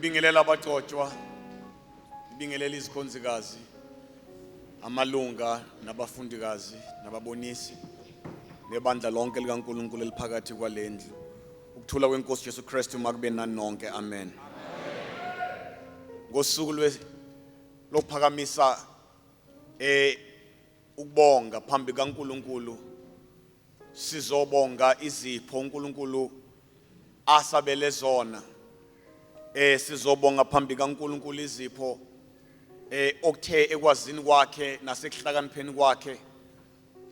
Ngibingelela abaqotshwa, ngibingelela izikhonzikazi, amalunga nabafundikazi nababonisi nebandla lonke likaNkulunkulu eliphakathi kwalendlu. Ukuthula kwenkosi Jesu Kristu makube nani nonke. Amen. Ngosuku lokuphakamisa ukubonga phambi kaNkulunkulu, sizobonga izipho uNkulunkulu asabele zona. Sizobonga phambi kaNkulunkulu izipho okuthe ekwazini kwakhe nasekuhlakanipheni kwakhe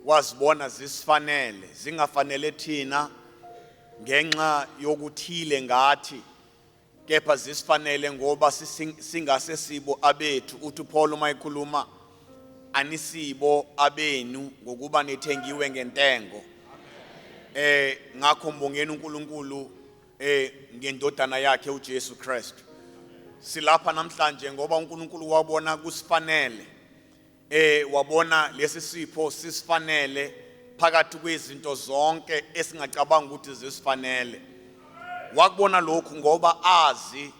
wazibona zisifanele, zingafanele thina ngenxa yokuthile ngathi, kepha zisifanele ngoba singase sibo abethu. Uthi Paul uma ekhuluma anisibo abenu ngokuba nithengiwe ngentengo. Ngakho mbongeni uNkulunkulu ngendodana yakhe uJesu Kristu. Silapha namhlanje ngoba uNkulunkulu wabona kusifanele, wabona lesi sipho sisifanele phakathi kwezinto zonke esingacabanga ukuthi zisifanele. Wakubona lokhu ngoba azi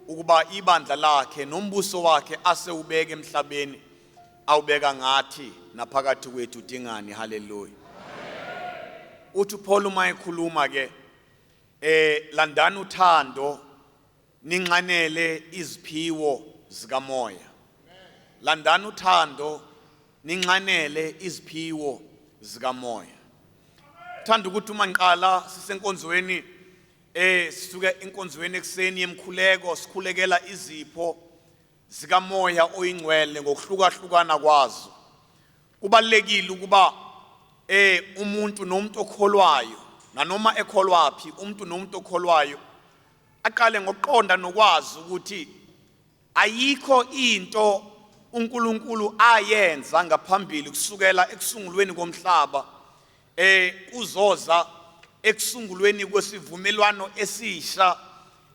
ukuba ibandla lakhe nombuso wakhe asewubeka emhlabeni awubeka ngathi naphakathi kwethu dingani. Haleluya. Uthi Paul uma ekhuluma ke landani uthando ninxanele iziphiwo zikamoya. Landani uthando ninxanele iziphiwo zikamoya. Thanda ukuthi uma ngiqala sisenkonzweni sisuke enkonzweni ekseni yemkhuleko sikhulekela izipho zikamoya oyingcwele ngokuhlukahlukana kwazo. Kubalekile ukuba umuntu nomuntu okholwayo nanoma ekholwaphi umuntu nomuntu okholwayo aqale ngokuqonda nokwazi ukuthi ayikho into uNkulunkulu ayenza ngaphambili kusukela ekusungulweni komhlaba kuzoza ekusungulweni kwesivumelwano esisha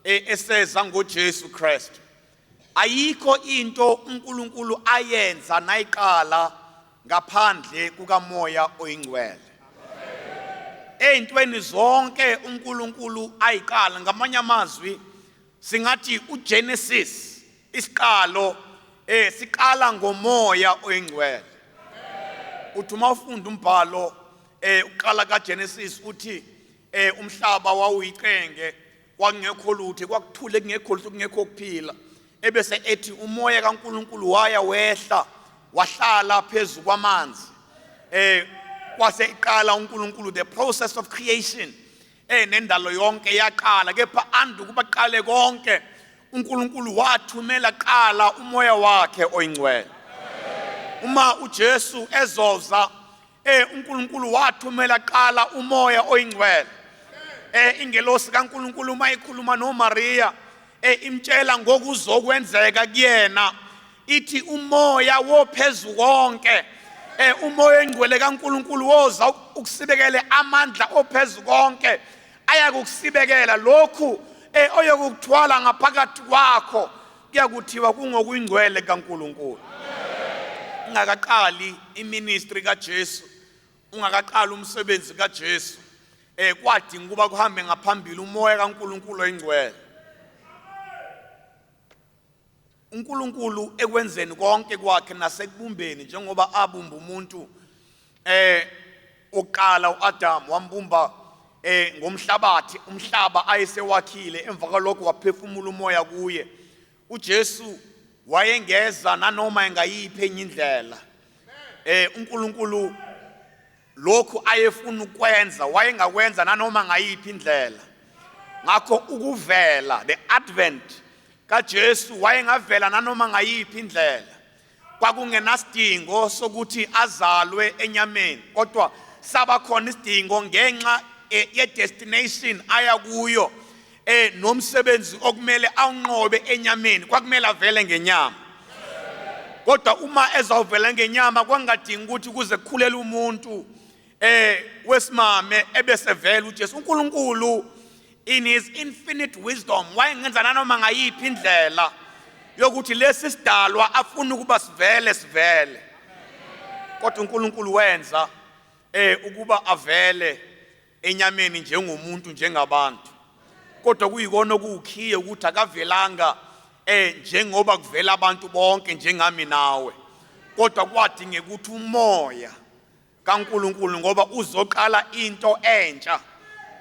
eseza ngoJesu Kristu. Ayikho into uNkulunkulu ayenza nayiqala ngaphandle kukamoya oyingcwele. Eyintweni zonke uNkulunkulu ayiqala, ngamanye amazwi singathi uGenesis isiqalo siqala ngomoya oyingcwele. Uthi uma ufunda umbhalo uqala kaGenesis uthi umhlaba wawuyiqenge, kwakungekho lutho, kwakuthule kungekho lutho, kungekho kuphila. Ebese ethi umoya kaNkulunkulu waya wehla wahlala phezu kwamanzi. Kwase iqala uNkulunkulu the process of creation. Nendalo yonke yaqala, kepha andu kuba qale konke uNkulunkulu wathumela qala umoya wakhe oyingcwele. Uma uJesu ezoza uNkulunkulu wathumela qala umoya oyingcwele. Ingelosi kaNkulunkulu uma ikhuluma noMaria imtshela ngokuzokwenzeka kuyena, ithi umoya wophezulu konke, umoya oyingcwele kaNkulunkulu woza ukusibekele amandla ophezulu konke, ayakusibekela lokhu oyokuthwala ngaphakathi kwakho kuyakuthiwa kungokuyingcwele kaNkulunkulu. Ungakaqali iministry kaJesu, ungakaqali umsebenzi kaJesu, kwadinga ukuba kuhambe ngaphambili umoya kaNkulunkulu oyingcwele. uNkulunkulu ekwenzeni konke kwakhe nasekubumbeni, njengoba abumba umuntu oqala uAdam wambumba ngomhlabathi, umhlaba ayesewakhile, emva kwalokho waphefumula umoya kuye. uJesu wayengeza nanoma engayiphi enye indlela. uNkulunkulu lokhu ayefuna ukwenza wayengakwenza nanoma ngayiphi indlela. Ngakho ukuvela, the advent kaJesu wayengavela nanoma ngayiphi indlela. Kwakungenasidingo sokuthi azalwe enyameni, kodwa saba khona isidingo ngenxa ye-destination aya kuyo, nomsebenzi okumele awunqobe enyameni, kwakumele avele ngenyama. Kodwa uma ezawuvela ngenyama kwangadingi ukuthi kuze kukhulele umuntu wesimame ebesevela uJesu. uNkulunkulu in his infinite wisdom wayengenza nanoma ngayiphi indlela yokuthi lesi sidalwa afuna ukuba sivele. Kodwa uNkulunkulu wenza ukuba avele enyameni njengomuntu, njengabantu. Kodwa kuyikona okukhiye ukuthi akavelanga njengoba kuvela abantu bonke njengami nawe, kodwa kwadingeka ukuthi umoya kaNkulunkulu ngoba uzoqala into entsha,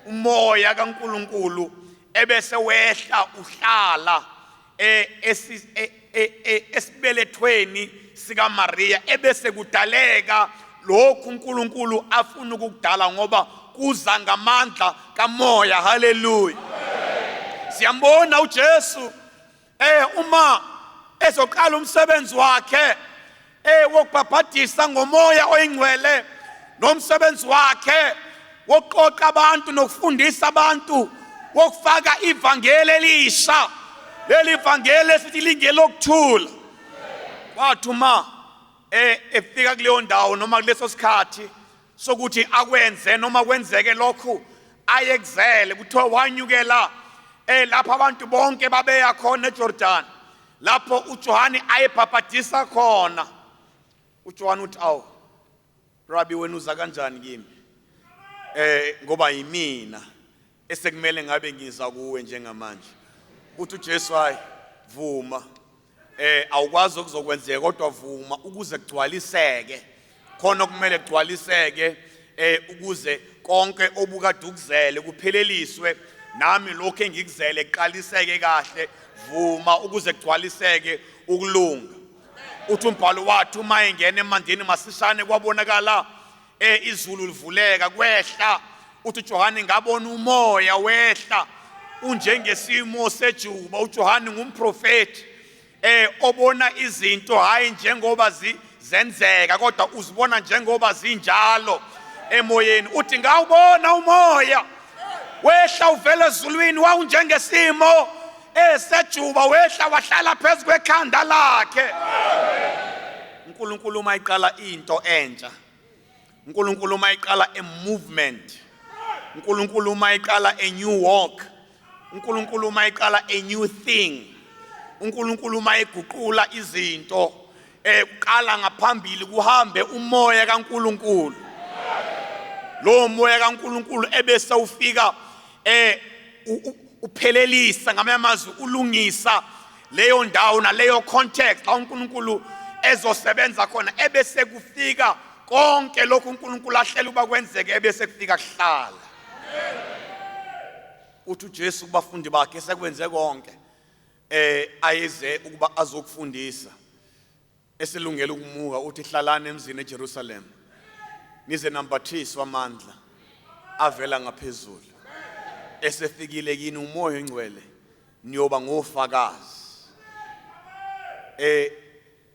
umoya kaNkulunkulu ebese wehla uhlala esibelethweni sika Maria, ebese kudaleka lokhu uNkulunkulu afuna ukukudala ngoba kuza ngamandla kamoya. Haleluya. Siyambona uJesu uma ezoqala umsebenzi wakhe wokubhabhadisa ngomoya oyingcwele, nomsebenzi wakhe wokuxoxa abantu nokufundisa abantu, wokufaka ivangeli elisha, leli ivangeli esithi lingelokuthula. Wathi uma efika kuleyo ndawo noma kuleso sikhathi sokuthi akwenze noma kwenzeke lokhu ayekuzele, kuthiwa wanyukela lapho abantu bonke babeya khona eJordan, lapho uJohane ayebhabhadisa khona. uJohane uthi, awu Rabbi, wena uza kanjani kimi? Ngoba yimina esekumele ngabe ngiza kuwe njengamanje. Uthi uJesu, hayi vuma, awukwazi ukuzokwenzeka kodwa vuma ukuze kugcwaliseke khona okumele kugcwaliseke, ukuze konke obukade ukuzele kupheleliswe, nami lokho engikuzele kuqaliseke kahle. Vuma ukuze kugcwaliseke ukulunga. Uthi umbhalo wathi uma engena emandini masishane kwabonakala izulu livuleka kwehla. Uthi uJohane ngabona umoya wehla unjengesimo sejuba. uJohane ngumprofeti obona izinto hayi njengoba zenzeka kodwa uzibona njengoba zinjalo emoyeni. Uthi ngawubona umoya wehla uvela ezulwini wawunjengesimo sejuba, wehla wahlala phezu kwekhanda lakhe. uNkulunkulu mayiqala into entsha, uNkulunkulu mayiqala a movement, uNkulunkulu mayiqala a new walk, uNkulunkulu mayiqala a new thing, uNkulunkulu mayiguqula izinto, uqala ngaphambili kuhambe umoya kaNkulunkulu. Lo moya kaNkulunkulu ebese ufika uphelelisa, ngamanye amazwi ulungisa leyo ndawo naleyo context la uNkulunkulu ezosebenza khona, ebese kufika konke lokhu uNkulunkulu ahlela ukuba kwenzeke, ebese kufika kuhlala. Uthi uJesu kubafundi bakhe sekwenze konke, ayeze ukuba azokufundisa, eselungela ukumuka. Uthi hlalani emzini eJerusalem nize nambathiswa amandla avela ngaphezulu. Esefikile kini umoya oyingcwele niyoba ngofakazi.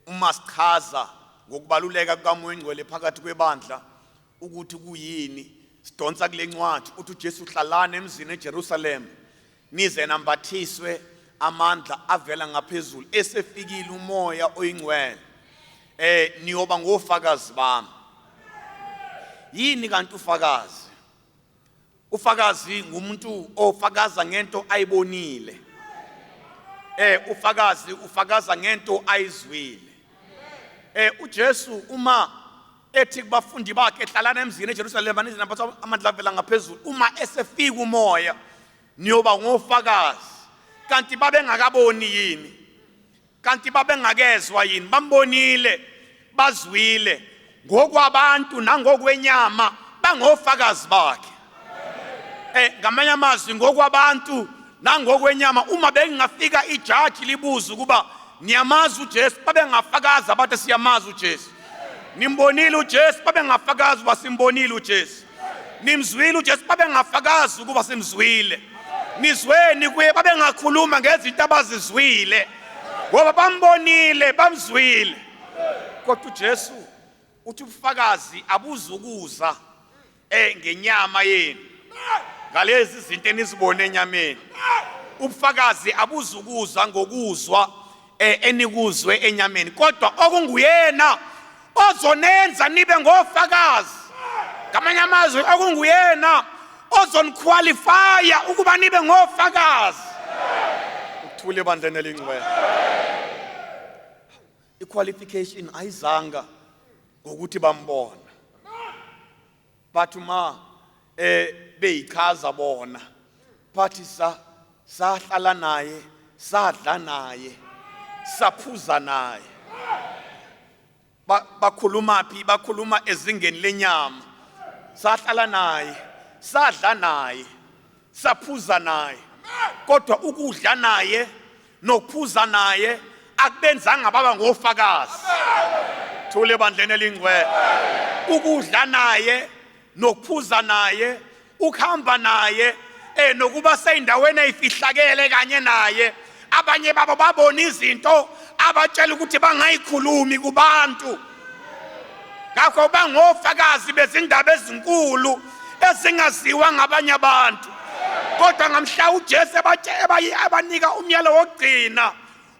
Uma sichaza ngokubaluleka kukamoya oyingcwele phakathi kwebandla ukuthi kuyini, sidonsa kule ncwadi. Uthi uJesu hlalani emzini eJerusalem nize nambathiswe amandla avela ngaphezulu. Esefikile umoya oyingcwele niyoba ngofakazi bami. Yini kanti ufakazi? Ufakazi ngumuntu ofakaza ngento ayibonile. Ufakaza ngento ayizwile. uJesu uma ethi kubafundi bakhe hlalana emzini eJerusalem nize nambathiswe amandla avela ngaphezulu, uma esefika umoya niyoba ngofakazi. Kanti babengakaboni yini? Kanti babengakezwa yini? Bambonile, bazwile, ngokwabantu nangokwenyama bangofakazi bakhe. Ngamanye amazwi ngokwabantu nangokwenyama, uma bengafika ijaji libuza ukuba niyamazi uJesu, babengafakaza bathi siyamazi uJesu. Nimbonile uJesu, babengafakaza uba simbonile uJesu. Nimzwile uJesu, babengafakaza ukuba simzwile. Nizweni kuye, babengakhuluma ngezinto abazizwile ngoba bambonile, bamzwile. Kodwa uJesu uthi ubufakazi abuzukuza ngenyama yenu, ngalezi zinto enizibone enyameni. Ubufakazi abuzukuza ngokuzwa enikuzwe enyameni, kodwa okunguyena ozonenza nibe ngofakazi. Ngamanye amazwi okunguyena ozoniqualifya ukuba nibe ngofakazi. Ukuthule ebandleni elingcwele. Iqualification ayizanga ngokuthi bambona, bathi uma beyichaza bona bathi sahlala naye, sadla naye, saphuza naye. Bakhuluma phi? Bakhuluma ezingeni lenyama. Sahlala naye, sadla naye, saphuza naye. Kodwa ukudla naye nokuphuza naye akubenzanga baba ngofakazi. Thule bandlene elingcwele. Ukudla naye nokuphuza naye, ukuhamba naye nokuba seyindaweni eyifihlakele kanye naye. Abanye babo babona izinto abatshela ukuthi bangayikhulumi kubantu. Ngakho bangofakazi bezindaba ezinkulu ezingaziwa ngabanye abantu. Kodwa ngamhla uJesu abanika umyalo wokugcina,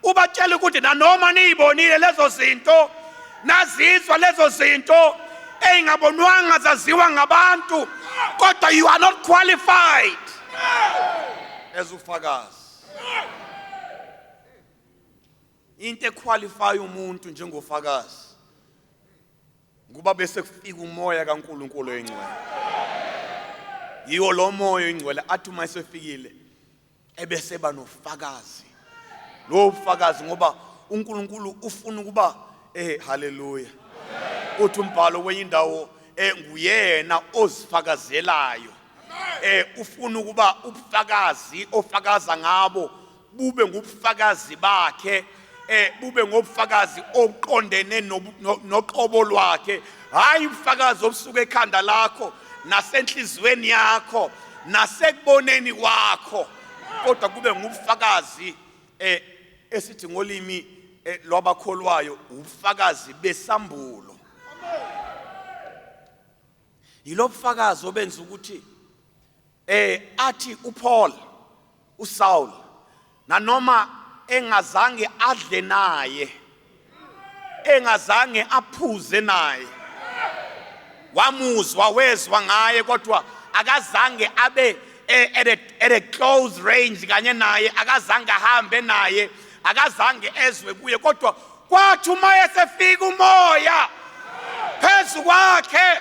ubatshela ukuthi nanoma niyibonile lezo zinto, nazizwa lezo zinto engabonwanga zaziwa ngabantu, kodwa you are not qualified as ufakazi. Into equalify umuntu njengofakazi kuba bese kufika umoya kaNkulunkulu oyingcwele. Yiwo lo moya oyingcwele athi uma esefikile ebese banofakazi. Lo ufakazi ngoba uNkulunkulu ufuna ukuba haleluya. Uthi umbhalo wendawo nguyena ozifakazelayo. Ufuna ukuba ubufakazi ofakaza ngabo bube ngubufakazi bakhe. Bube ngobufakazi obuqondene noqobo lwakhe, hayi ubufakazi obusuka ekhanda lakho nasenhlizweni yakho nasekuboneni kwakho, kodwa kube ngubufakazi esithi ngolimi lwabakholwayo ubufakazi besambulo. Yilo bufakazi obenza ukuthi athi uPaul, uSaul, nanoma engazange adle naye, engazange aphuze naye, wamuzwa wezwa ngaye, kodwa akazange abe at a close range kanye naye, akazange ahambe naye, akazange ezwe kuye, kodwa kwathi uma esefika umoya phezu kwakhe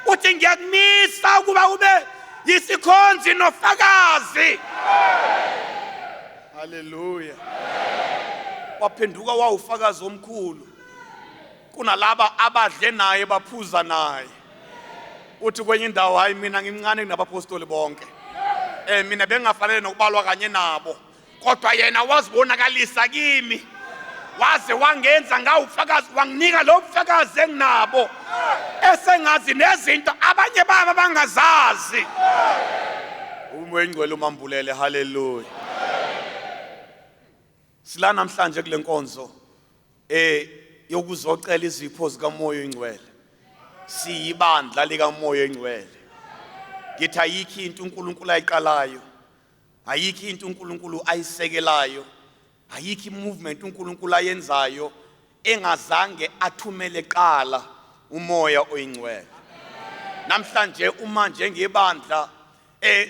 uthi ngiyakumisa ukuba ube yisikhonzi nofakazi. Haleluya. Waphenduka wawufakazi omkhulu kunalaba abadle naye baphuza naye. Uthi kwenye indawo, hayi mina ngimncane kunabapostoli bonke, mina bengafanele nokubalwa kanye nabo, kodwa yena wazibonakalisa kimi, waze wangenza ngawufakazi, wanginika lo bufakazi enginabo esengazi nezinto abanye baba bangazazi. Umoya oyingcwele umambulele. Haleluya. Sila namhlanje kule nkonzo yokuzocela izipho zikamoya oyingcwele. Siyibandla likamoya oyingcwele. Ngithi ayikho into uNkulunkulu ayiqalayo, ayikho into uNkulunkulu ayisekelayo, ayikho movement uNkulunkulu ayenzayo engazange athumele qala umoya oyingcwele. Namhlanje uma njengebandla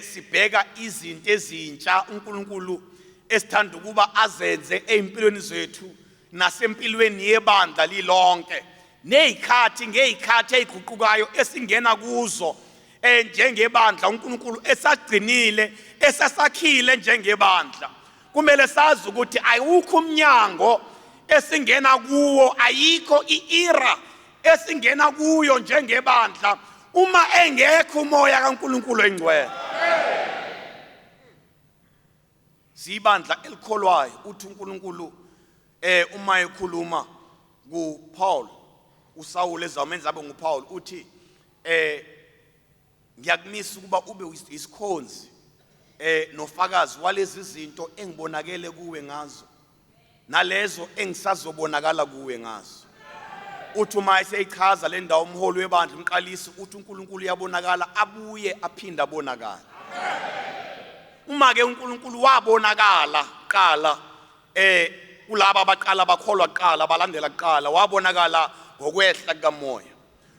sibheka izinto ezintsha uNkulunkulu esithanda ukuba azenze empilweni zethu nasempilweni yebandla lilonke, nezikhathi ngezikhathi eziguqukayo esingena kuzo njengebandla uNkulunkulu esagcinile esasakhile njengebandla. Kumele sazi ukuthi ayikho umnyango esingena kuwo, ayikho iera esingena kuyo njengebandla uma engekho umoya kaNkulunkulu oyingcwele. Sibandla elikholwayo. Uthi uNkulunkulu uma ekhuluma kuPaul, uSaul ezamenza abe nguPaul, uthi ngiyakumisa ukuba ube isikhonzi nofakazi walezi zinto engibonakele kuwe ngazo nalezo engisazobonakala kuwe ngazo. Uthi uma eseyichaza le ndawo umholi webandla umqalisi, uthi uNkulunkulu uyabonakala abuye aphinda abonakala. Uma ke uNkulunkulu wabonakala qala kulaba abaqala bakholwa qala balandela qala, wabonakala ngokwehla kamoya.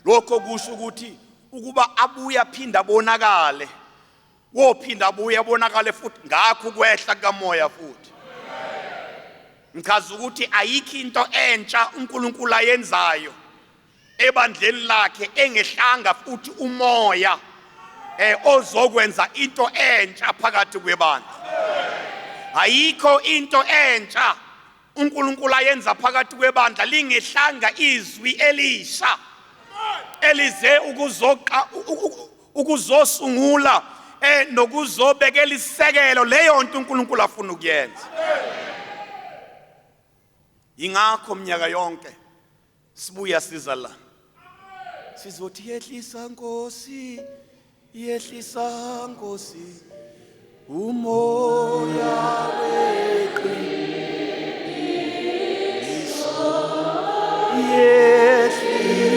Lokho kusho ukuthi ukuba abuye aphinda abonakale, wophinda abuye abonakale futhi ngakho kwehla kamoya futhi. Ngichaza ukuthi ayikho into entsha uNkulunkulu ayenzayo ebandleni lakhe engehlanga futhi umoya ozokwenza into entsha phakathi kwebandla. Ayikho into entsha uNkulunkulu ayenza phakathi kwebandla lingehlanga izwi elisha elize ukuzosungula nokuzobekela isekelo leyo nto uNkulunkulu afuna ukuyenza. Ingakho minyaka yonke sibuya siza la sizothi yehlisa Nkosi, yehlisa Nkosi umoya weqiniso, yehlisa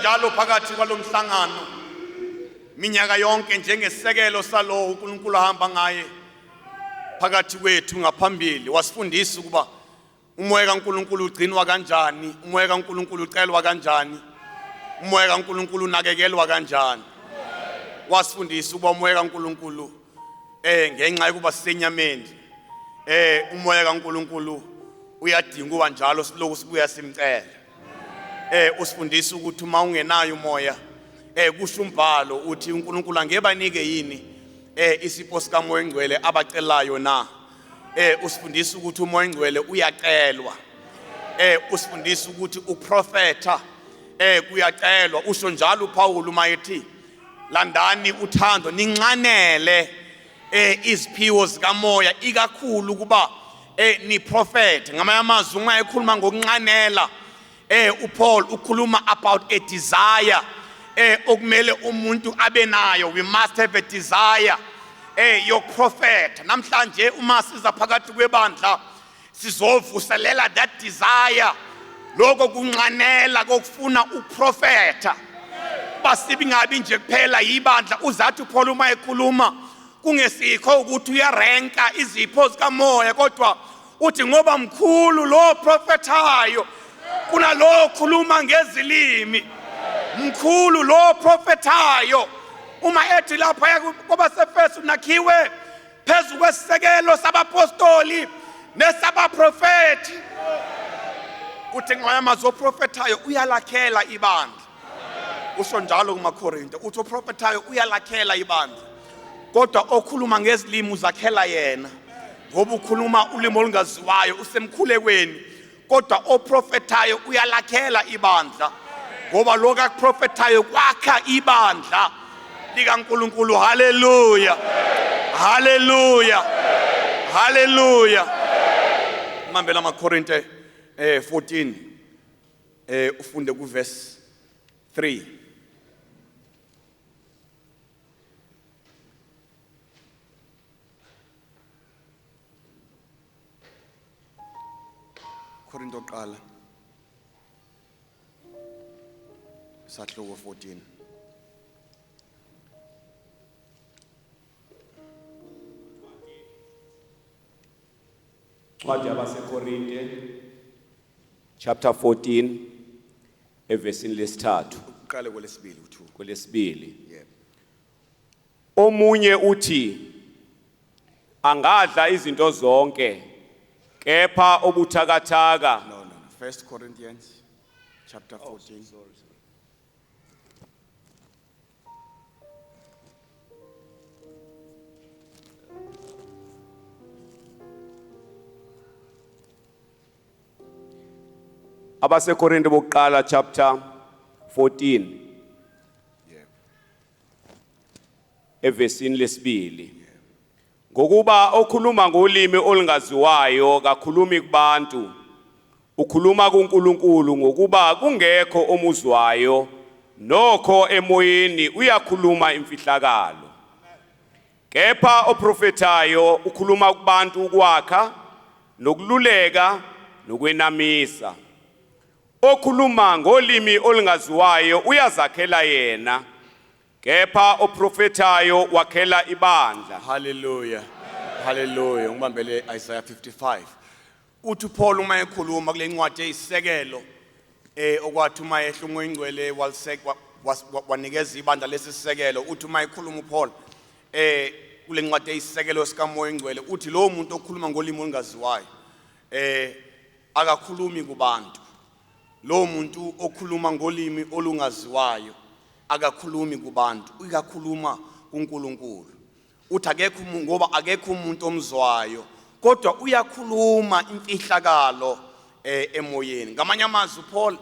njalo phakathi kwalomhlangano minyaka yonke njengesekelo salo uNkulunkulu ahamba ngaye phakathi kwethu ngaphambili. Wasifundisa ukuba umoya kaNkulunkulu ugcinwa kanjani, umoya kaNkulunkulu ucelwa kanjani, umoya kaNkulunkulu unakekelwa kanjani. Wasifundisa ukuba umoya kaNkulunkulu ngenxa yokuba sisenyameni umoya kaNkulunkulu uyadinga kuba njalo siloku sibuya simcela. Usifundisa ukuthi uma ungenayo umoya kusho umbhalo uthi uNkulunkulu angebanike yini isipho sika Moya Ngcwele abacelayo na. Usifundisa ukuthi uMoya Ngcwele uyacelwa. Usifundisa ukuthi uprofeta kuyacelwa. Usho njalo uPaul mayethi landani uthando ninxanele iziphiwo zika Moya ikakhulu kuba ni prophet. Ngamanye amazwi uma ekhuluma ngokunxanela uPaul ukhuluma about a desire okumele umuntu abe nayo. We must have a desire your prophet. Namhlanje uma siza phakathi kwebandla sizovuselela that desire lokho kunxanela kokufuna uprofeta. Basibi ngabi nje kuphela ibandla uzathi uPaul uma ekhuluma kungesikho ukuthi uyarenka izipho zika Moya kodwa uthi ngoba mkhulu lo profetayo kunalo khuluma ngezilimi, mkhulu lo profetayo. Uma ethi lapha kuba seFesu nakhiwe phezu kwesisekelo sabapostoli nesabaprofeti, uthi ngayamazo profetayo uyalakhela ibandla. Usho njalo kumaKorinte uthi uprofetayo uyalakhela ibandla kodwa okhuluma ngezilimi uzakhela yena ngoba ukhuluma ulimi olungaziwayo usemkhulekweni. Kodwa oprofetayo uyalakhela ibandla ngoba lokho akuprofetayo kwakha ibandla likaNkulunkulu. Haleluya, haleluya, haleluya. Mambela amaKorinte 14 ufunde ku verse 3. Korinto qala sahloko 14. Ncwadi yabaseKorinte chapter 14 evesini lesithathu Uqale kwelesibili u2. kwelesibili. Yebo. Omunye uthi angadla izinto zonke kepha obuthakathaka. No. 1 Corinthians chapter 14. abaseKorinte bokuqala chapter 14 Yebo. evesini lesibili. Ngokuba okhuluma ngolimi olungaziwayo kakhulumi kubantu, ukhuluma kuNkulunkulu, ngokuba kungekho omuzwayo, nokho emoyeni uyakhuluma imfihlakalo. Kepha oprofetayo ukhuluma kubantu ukwakha nokululeka nokwenamisa. Okhuluma ngolimi olungaziwayo uyazakhela yena, kepha oprofetayo wakhela ibandla. Hallelujah. Hallelujah. Ngibambele Isaiah 55. Uthi Paul uma ekhuluma kule ncwadi eyisekelo okwathi uma ehla umoya ingcwele wanikeza ibandla lesisekelo. Uthi uma ekhuluma uPaul kule ncwadi eyisekelo sikamoya ingcwele uthi lo muntu okhuluma ngolimi olungaziwayo akakhulumi kubantu. Lo muntu okhuluma ngolimi olungaziwayo akakhulumi kubantu, uyakhuluma kuNkulunkulu. Uthi akekho ngoba akekho umuntu omzwayo, kodwa uyakhuluma imfihlakalo emoyeni. Ngamanye amazwi Paul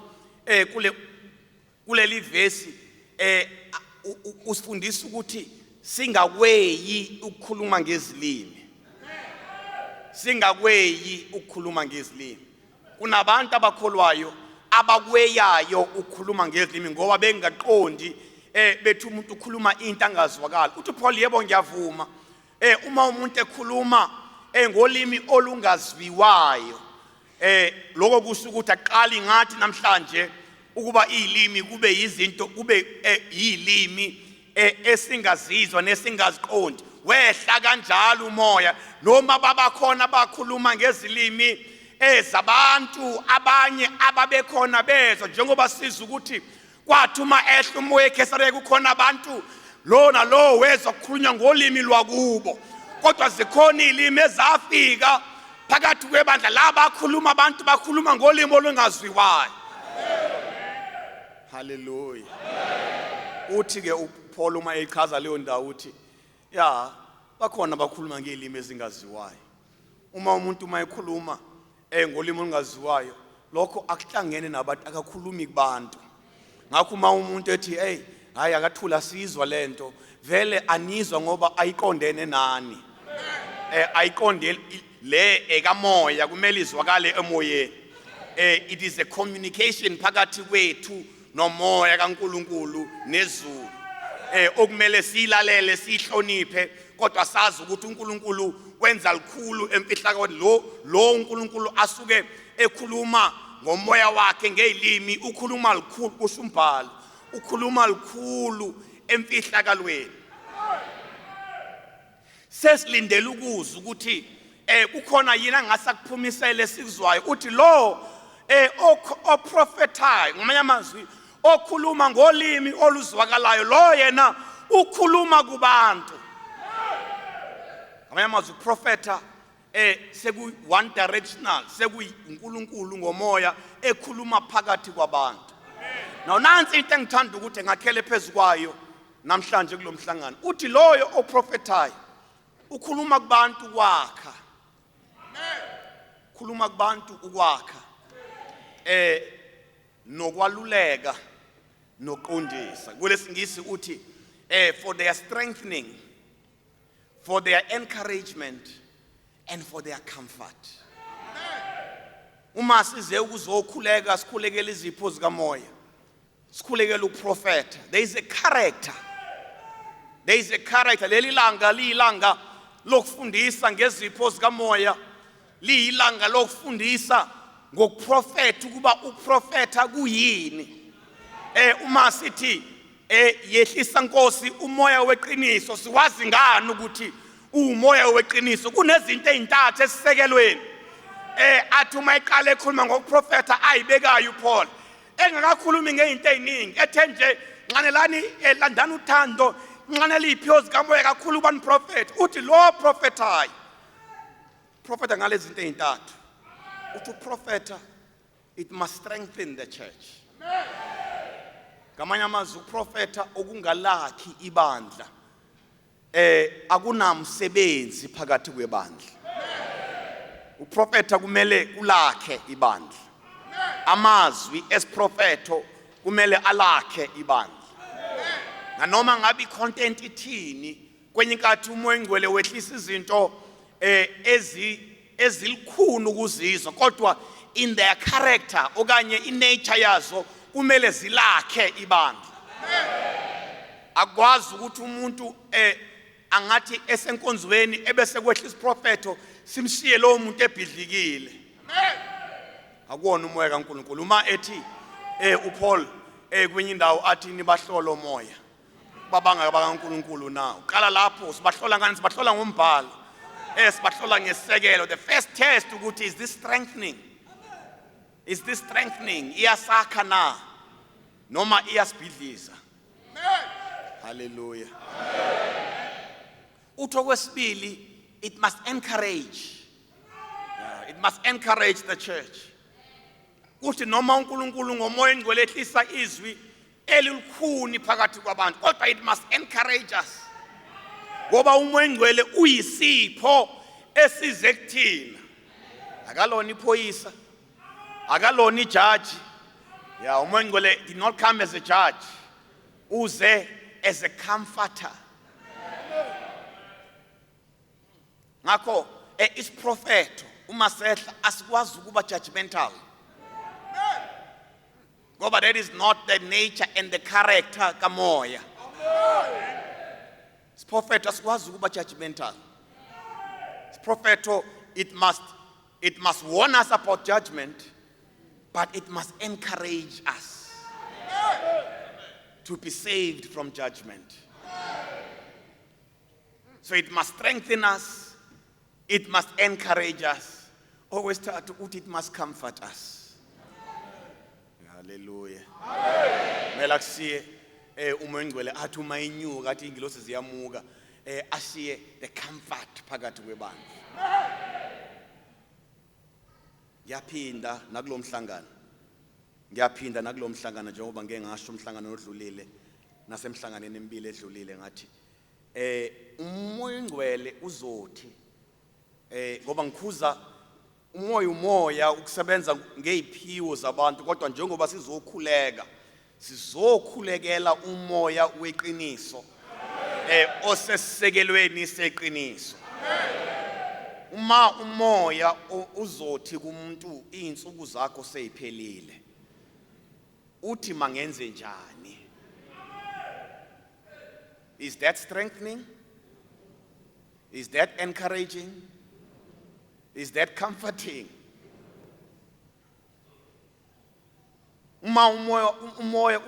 kuleli vesi usifundisa ukuthi singakweyi ukukhuluma ngezilimi. Singakweyi ukukhuluma ngezilimi. Kunabantu abakholwayo abakweyayo ukukhuluma ngezilimi ngoba bengaqondi bethi umuntu ukhuluma into angazwakala. Uthi Paul yebo ngiyavuma uma umuntu ekhuluma ngolimi olungazwiwayo lokho kusho ukuthi aqali ngathi namhlanje ukuba izilimi kube izinto kube izilimi esingazizwa nesingaziqondi. Wehla kanjalo umoya noma babakhona bakhuluma ngezilimi ezabantu abanye ababekhona bezwa, njengoba siza ukuthi kwathi uma ehla umoya eKesariya kukhona abantu lo nalo wezwa kukhulunywa ngolimi lwakubo, kodwa zikhona izilimi ezafika phakathi kwebandla laba bakhuluma abantu bakhuluma ngolimi olungazwiwayo. Hallelujah. Uthi ke uPaul uma echaza leyo ndawo uthi ya bakhona bakhuluma ngezilimi ezingaziwayo. Uma umuntu uma ekhuluma ngolimi olungaziwayo lokho akuhlangene nabantu, akakhulumi kubantu. Ngakho uma umuntu ethi hayi akathula sizwa lento vele anizwa ngoba ayiqondene nani. Ayiqonde le ekamoya kumele izwakale emoyeni. It is a communication phakathi kwethu nomoya kaNkuluNkulu nezulu. Okumele silalele sihloniphe kodwa sazi ukuthi uNkulunkulu wenza likhulu emfihlakalo lo uNkulunkulu asuke ekhuluma ngomoya wakhe ngezilimi. Ukhuluma likhulu kusho umbhalo, ukhuluma likhulu emfihlakalweni. Sesilindele ukuzwa ukuthi kukhona yini angasakuphumisele sikuzwayo. Uthi lo oprofetayo ngamanye amazwi okhuluma ngolimi oluzwakalayo lo yena ukhuluma kubantu. Ngamanye amazwi uprofeta seku one directional, sekuyinkulunkulu ngomoya ekhuluma phakathi kwabantu. Now nansi into engithanda ukuthi ngakhele phezukwayo namhlanje kulomhlangano. Uthi loyo oprofetayo ukhuluma kubantu kwakha. Ukhuluma kubantu ukwakha. Nokwaluleka noqondisa. Kulesingisi uthi for their strengthening, for their encouragement and for their comfort. uma size ukuzokhuleka sikhulekela izipho zikamoya, sikhulekela ukuprofeta, there is a character. There is a character. Leli langa liyilanga lokufundisa ngezipho zikamoya, liyilanga lokufundisa ngokuprofeta ukuba ukuprofeta kuyini. Uma sithi yehlisa Nkosi umoya weqiniso, siwazi ngani ukuthi umoya weqiniso? Kunezinto ezintathu esisekelweni. Athi uma eqala ekhuluma ngokuprofeta ayibekayo uPaul, engakakhulumi ngezinto eziningi, ethe nje nqanelani landana uthando, nqanela izipho zikamoya kakhulu ubani prophet. Uthi lo prophetayo, propheta ngalezi zinto ezintathu. Uthi propheta, it must strengthen the church. Ngamanye amazwi uprofeta okungalakhi ibandla, akunamsebenzi phakathi kwebandla. Uprofeta kumele kulakhe ibandla. Amazwi esiprofeto kumele alakhe ibandla. Nanoma ngabe icontent ithini, kwenye inkathi umoya ngcwele wehlisa izinto ezilikhulu ukuzizwa, kodwa in their character okanye in nature yazo kumele zilakhe ibandla. Akwazi ukuthi umuntu angathi esenkonzweni ebese kwehlisa isiprofeto simshiye lo muntu ebhidlikile. Akuwona umoya kaNkulunkulu. Uma ethi uPaul kwenye indawo athi nibahlola umoya, babanga bakaNkulunkulu na. Uqala lapho sibahlola ngani? Sibahlola ngombhalo. Sibahlola ngesekelo. The first test ukuthi is this strengthening? Is this strengthening? Iyasakha na noma iyasibhidliza? Hallelujah. Utho kwesibili, it must encourage. It must encourage the church. Uthi noma uNkulunkulu ngomoya ngcwele ehlisa izwi elikhuni phakathi kwabantu, kodwa it must encourage us. Ngoba umoya ngcwele uyisipho esize kuthina. Akalona iphoyisa, akalona ijaji. Umoya ngcwele did not come as a judge. Uze as a comforter. Ngakho isiprofeto uma sehla asikwazi ukuba judgmental. Ngoba that is not the nature and the character kamoya. Isiprofeto asikwazi ukuba judgmental. Isiprofeto it must warn us about judgment, but it must encourage us to be saved from judgment. So it must strengthen us. It must encourage us. Always start to it must comfort us. Hallelujah. Mela kusiye umoya ngcwele athi uma inyuka athi ingilosi ziyamuka ashiye the comfort phakathi kwebandla. Ngiyaphinda nakulo mhlangano njengoba ngeke ngasho umhlangano odlulile nasemhlanganeni emibili edlulile ngathi umoya ngcwele uzothi ngoba ngikhuza umoya ukusebenza ngeziphiwo zabantu, kodwa njengoba sizokhulekela umoya weqiniso osesisekelweni seqiniso. Uma umoya uzothi kumuntu izinsuku zakho seziphelile, uthi mangenze njani? Is that strengthening? Is that encouraging? Is that comforting? Uma umoya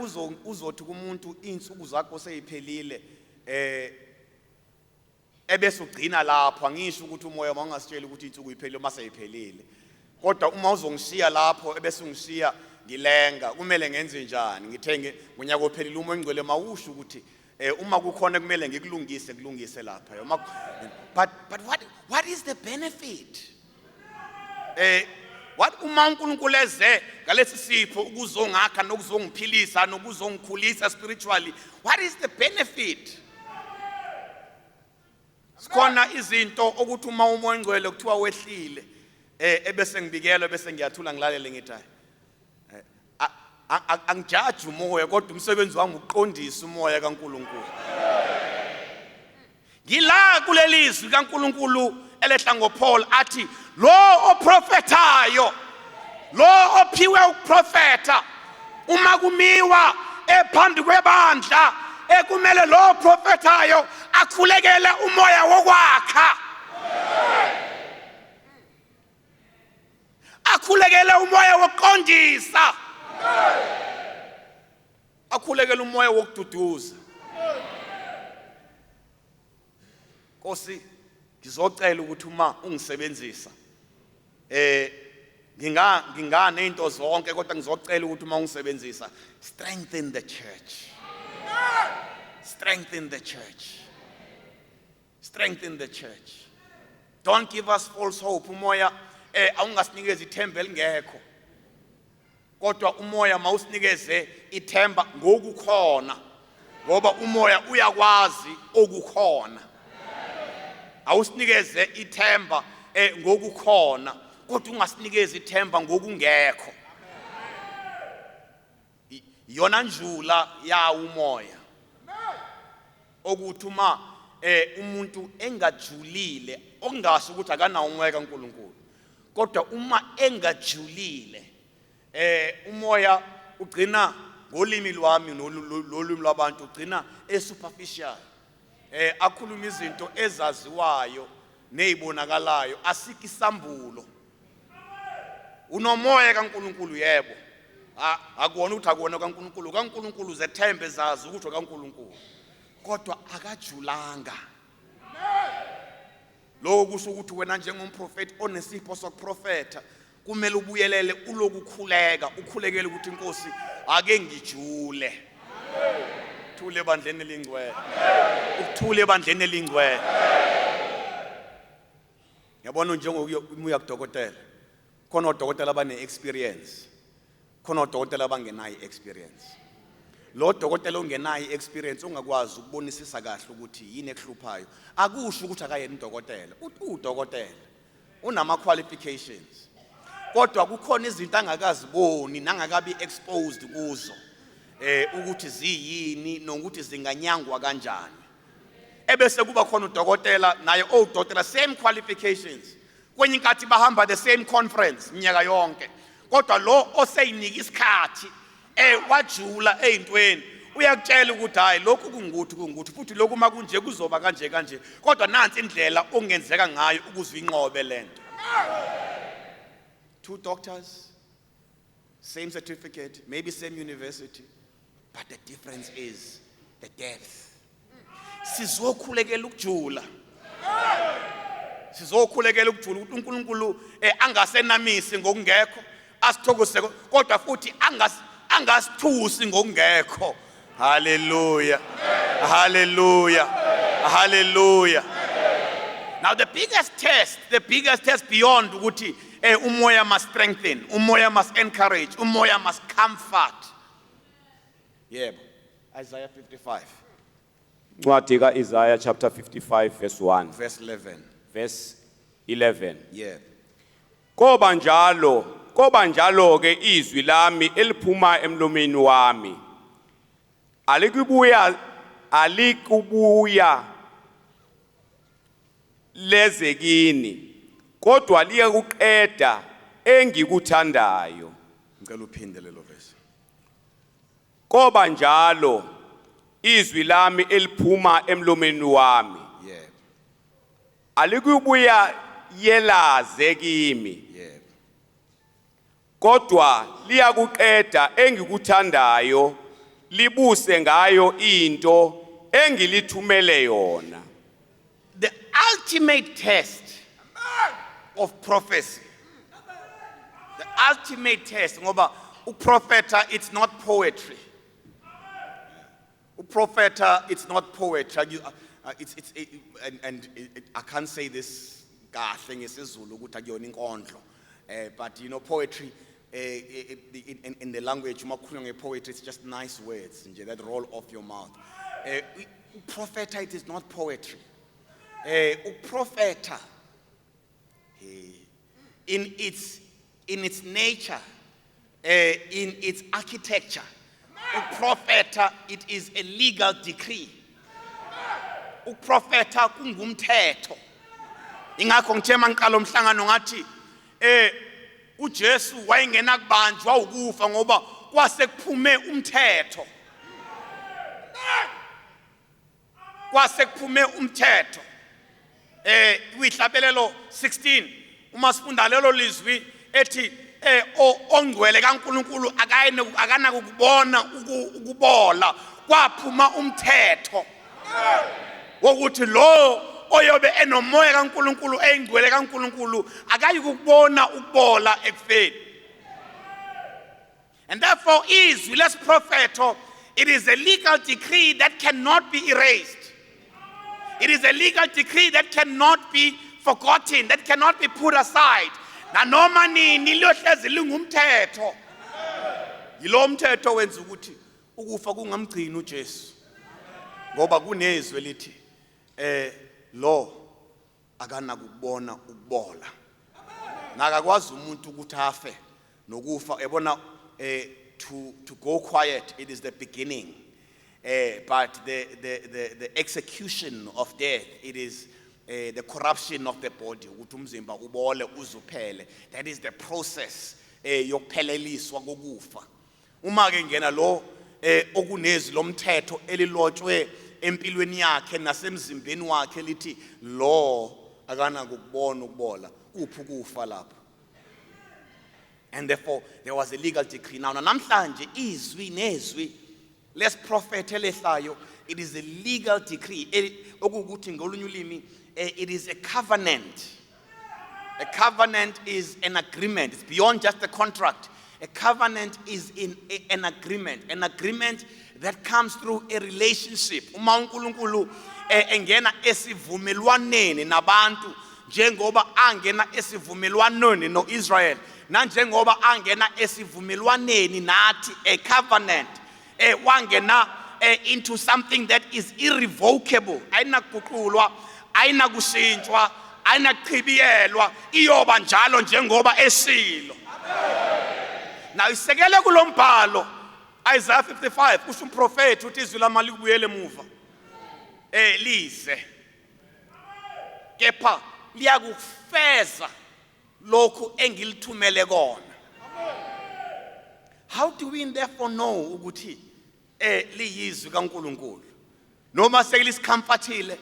uzothi kumuntu izinsuku zakho seziphelile, ebese ugcina lapho. Angisho ukuthi umoya mangasitshela ukuthi izinsuku iphelile mase iphelile, kodwa uma uzongishiya lapho ebese ungishiya ngilenga, kumele ngenze njani? Ngithenge ngonyaka ophelile umoya ngcwele mawusho ukuthi uma kukhona kumele ngikulungise lapha. But what is the benefit? What uma uNkulunkulu eze ngalesi sipho ukuzongakha nokuzongiphilisa nokuzongikhulisa spiritually, what is the benefit? Sikhona izinto ukuthi uma umoya ngcwele kuthiwa wehlile ebese ngibikelwe bese ngiyathula ngilalele ngithi angijaji umoya, kodwa umsebenzi wami uqondisa umoya kaNkulunkulu. Ngila kulelizwi kaNkulunkulu elehla ngoPaul athi lo oprofetayo ukuprofeta uma kumiwa ephambi kwebandla ekumele lo profetayo akhulekele umoya wokwakha akhulekele umoya wokuqondisa akhulekele umoya wokududuza Nkosi ngizocela ukuthi uma ungisebenzisa ngingane into zonke kodwa ngizocela ukuthi uma ungisebenzisa strengthen the church strengthen the church strengthen the church don't give us false hope umoya awungasinikeza ithemba elingekho kodwa umoya mawusinikeze ithemba ngokukhona ngoba umoya uyakwazi okukhona awusinikeze ithemba ngokukhona kodwa ungasinikeze ithemba ngokungekho yona njula ya umoya okuthi uma umuntu engajulile ongazi ukuthi akanawo umoya kaNkulunkulu kodwa uma engajulile umoya ugcina ngolimi lwami nolimi lwabantu ugcina superficial akhuluma izinto ezaziwayo nezibonakalayo asiki isambulo unomoya kaNkulunkulu yebo akuwona ukuthi akuwona kaNkulunkulu zethembe zazi ukuthi kaNkulunkulu kodwa akajulanga lo kusho ukuthi wena njengomprofeti onesipho sokuprofeta kumele ubuyelele ulokukhuleka ukhulekele ukuthi inkosi ake ngijule thule ebandleni elingcwele ukuthule ebandleni elingcwele yabona njengokuya kudokotela khona odokotela abane experience khona odokotela abangenayo experience lo dokotela ongenayo experience ungakwazi ukubonisisa kahle ukuthi yini ekuhluphayo akusho ukuthi akayena udokotela udokotela unama qualifications kodwa kukhona izinto angakaziboni nangakabi exposed kuzo ukuthi ziyini nokuthi zinganyangwa kanjani ebese kuba khona udokotela naye udokotela same qualifications kwenye inkathi bahamba the same conference minyaka yonke kodwa lo oseyinika isikhathi wajula ezintweni uyakutshela ukuthi hayi lokhu kungukuthi futhi lokhu makunje kuzoba kanje kodwa nansi indlela ongenzeka ngayo ukuzwinqobe lento two doctors same certificate maybe same university but the difference is the depth sizokhulekela ukujula sizokhulekela ukujula ukuthi uNkulunkulu angasenamisi ngokungekho asithokose kodwa futhi angasithusi ngokungekho hallelujah hallelujah hallelujah now the biggest test beyond ukuthi umoya must strengthen umoya must encourage umoya must comfort yebo Isaiah 55 Ncwadi kaIsaiah chapter 55 verse 1 verse 11 yeah Koba njalo ke izwi lami eliphuma emlomeni wami alikubuya lezekini kodwa liya kuqeda engikuthandayo ngicela uphinde lelo verse Koba njalo izwi lami eliphuma emlomeni wami yeah alikubuya yelaze kimi yeah kodwa liyakuqeda engikuthandayo libuse ngayo into engilithumele yona the ultimate test of prophecy the ultimate test ngoba uprofeta it's not poetry uprofeta it's not poetry I can't say this kahle ngesizulu ukuthi akuyona inkondlo but you know poetry in the language makhuluma ngepoetry it's just nice words nje that roll off your mouth uprofeta it is not poetry uprofeta in its nature in its architecture uprofeta it is a legal decree uprofeta kungumthetho ingakho ngithema ngiqala umhlangano ngathi uJesu wayengena kubanjwa ukufa ngoba kwasekuphume umthetho. Kwasekuphume umthetho. Kwihlabelelo 16 uma sifunda lelo lizwi ethi ongcwele kaNkulunkulu akana ukubona ukubola kwaphuma umthetho wokuthi lo oyobe enomoya kaNkulunkulu engcwele kaNkulunkulu akayi ukubona ukubola ekufeni. And therefore izwi lesiphrofeto, it is a legal decree that cannot be erased. It is a legal decree that cannot be forgotten, that cannot be put aside. Nanoma nini liyohlezi lingumthetho. Yilo mthetho wenza ukuthi ukufa kungamgcini uJesu. Ngoba kunezwe lithi lo akana ukubona ukubola. Nakakwazi umuntu ukuthi afe nokufa ebona to go quiet, it is the beginning. But the execution of death, it is the corruption of the body. Ukuthi umzimba ubole uzuphele. That is the process yokupheleliswa kokufa. Uma ke ngena lo okunezi lomthetho elilotshwe empilweni yakhe nasemzimbeni wakhe lithi lo akana ukubona ukubola kuphi ukufa lapho. And therefore there was a legal decree. Now namhlanje izwi nezwi lesiphrofeto elehlayo, it is a legal decree. Okukuthi ngolunye ulimi it is a covenant. A covenant is an agreement. It's beyond just a contract. A covenant is an agreement that comes through a relationship. Uma uNkulunkulu engena esivumelwaneni nabantu njengoba angena esivumelwaneni noIsrael, nanjengoba angena esivumelwaneni nathi, a covenant, wangena into something that is irrevocable. Ayinakuguqulwa, ayinakushintshwa, ayinachibiyelwa, iyoba njalo njengoba esilo. Now isekele kulombhalo Isaiah 55 kusho umprofeti uthi izwi lami libuyele emuva lize kepha liyakufeza lokhu engilithumele kona. How do we therefore know ukuthi liyizwi kaNkulunkulu? Noma sekulisikomfortile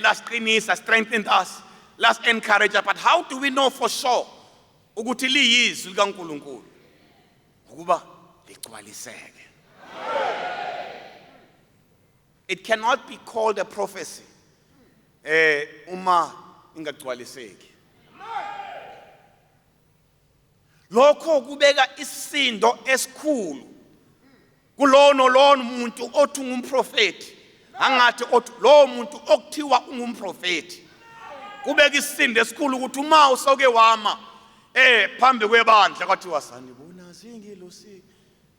lasiqinisa, strengthened us, las encourage us, but how do we know for sure ukuthi liyizwi kaNkulunkulu? Ukuba ligcwaliseke. It cannot be called a prophecy uma ingagcwaliseki. Lokho kubeka isindo esikhulu kulono muntu othi ngumprofeti, angathi othi lo muntu okuthiwa ungumprofeti. Kubeka isindo esikhulu ukuthi uma usoke wama phambi kwebandla kwathiwa sanibona zingilosi,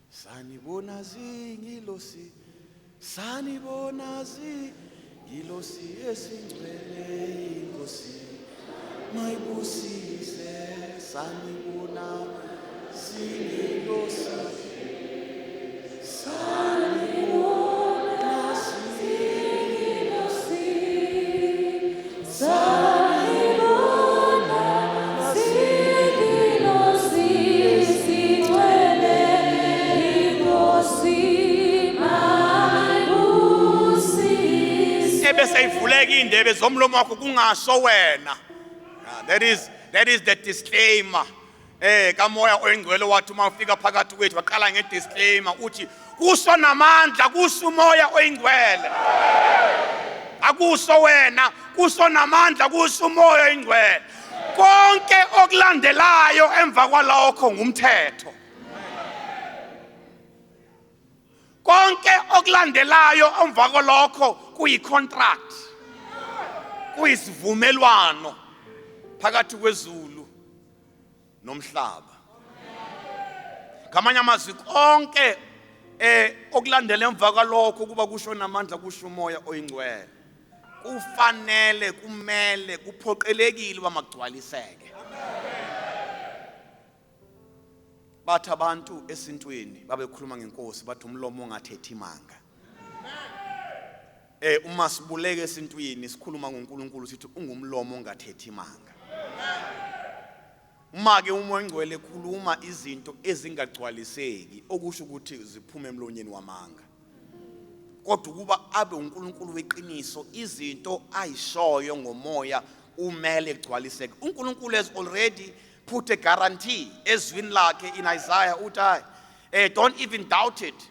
sanibona zingilosi, sanibona zingilosi esingcwele inkosi mayibusise, sanibona zingilosi, sanibona zingilosi, sanibona zingilosi esingcwele inkosi mayibusise. Ebese ivuleka indebe zomlomo wakho kungasho wena. That is the disclaimer. Kamoya oyingcwele wathi uma ufika phakathi kwethu waqala ngedisclaimer uthi kusho namandla kusho umoya oyingcwele. Akusho wena, kusho namandla kusho umoya oyingcwele. Konke okulandelayo emva kwalokho ngumthetho. Konke okulandelayo emva kwalokho kuyicontract. Kuyisivumelwano phakathi kwezulu nomhlaba. Ngamanye amazwi konke okulandela emva kwalokho kuba kusho namandla kusho umoya oyingcwele. Kufanele, kumele, kuphoqelekile uba magcwaliseke. Bathi abantu esintweni babekhuluma ngenkosi bathi umlomo ongathethi imanga. Uma sibuleke esintweni sikhuluma ngoNkulunkulu sithi ungumlomo ongathethi imanga. uma ke umoya ongcwele ekhuluma izinto ezingagcwaliseki okusho ukuthi ziphume emlonyeni wamanga, kodwa kuba abe uNkulunkulu weqiniso izinto ayishoyo ngomoya umele egcwaliseke. uNkulunkulu has already put a guarantee ezwini lakhe in Isaiah uthi don't even doubt it,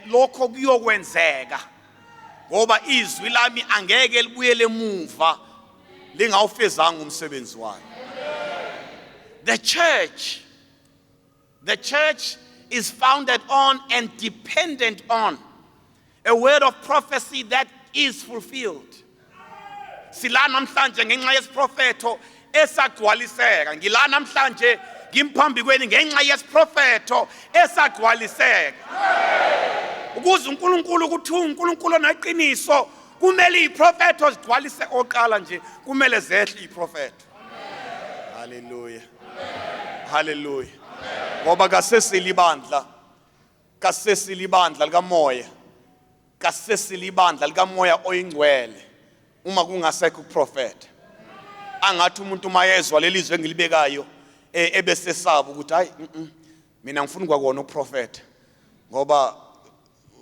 lokho kuyokwenzeka ngoba izwi lami angeke libuyele emuva lingawufezanga umsebenzi wayo. The church is founded on and dependent on a word of prophecy that is fulfilled. Sila namhlanje ngenxa yesiprofeto esagcwaliseka. Ngila namhlanje ngimphambi kweni ngenxa yesiprofeto esagcwaliseka. Ukuze uNkulunkulu ukuthi uNkulunkulu oneqiniso kumele iprofeto zigcwalise oqala nje kumele zehle iprofeto. Hallelujah. Hallelujah. Ngoba kasesilibandla likamoya, kasesilibandla likamoya oyingcwele uma kungasekho uprofeta. Angathi umuntu mayezwa lelizwe engilibekayo ebese saba ukuthi hayi mina ngifuna kwakona uprofeta ngoba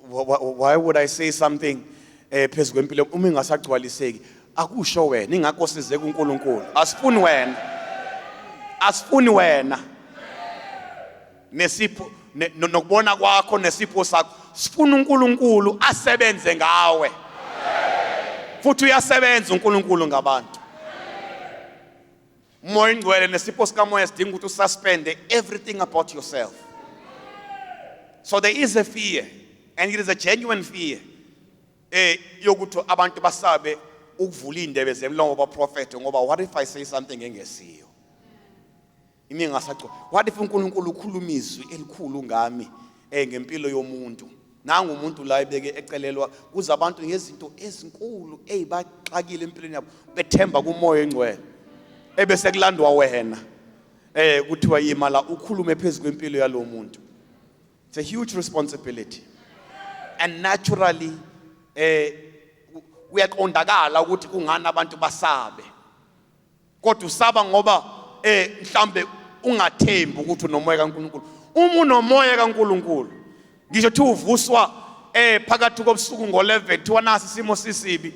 why would I say something phezulu kwempilo uma ingasagcwaliseki? Akusho wena, ingakho size kuNkulunkulu. Asifuni wena nesipho nokubona kwakho nesipho sakho, sifuna uNkulunkulu asebenze ngawe. Futhi uyasebenza uNkulunkulu ngabantu. Umoya ongcwele nesipho sikamoya sidinga ukuthi ususpende everything about yourself. So there is a fear, and it is a genuine fear yokuthi abantu basabe ukuvula indebe zemlomo baprofete ngoba what if I say something engesiyo? What if uNkulunkulu ukhuluma izwi elikhulu ngami ngempilo yomuntu? Nangu umuntu la ebeke ecelelwa kuze abantu ngezinto ezinkulu ezibaxakile empilweni yabo bethemba kumoya ongcwele. Ebese kulandwa wena kuthiwa yima la ukhulume phezulu kwempilo yalo muntu. It's a huge responsibility. And naturally uyaqondakala ukuthi kungani abantu basabe. Kodwa usaba ngoba mhlambe ungathembi ukuthi unomoya kaNkulunkulu. Uma unomoya kaNkulunkulu ngisho thi uvuswa phakathi kobusuku ngo11 thiwa nasi isimo sisibi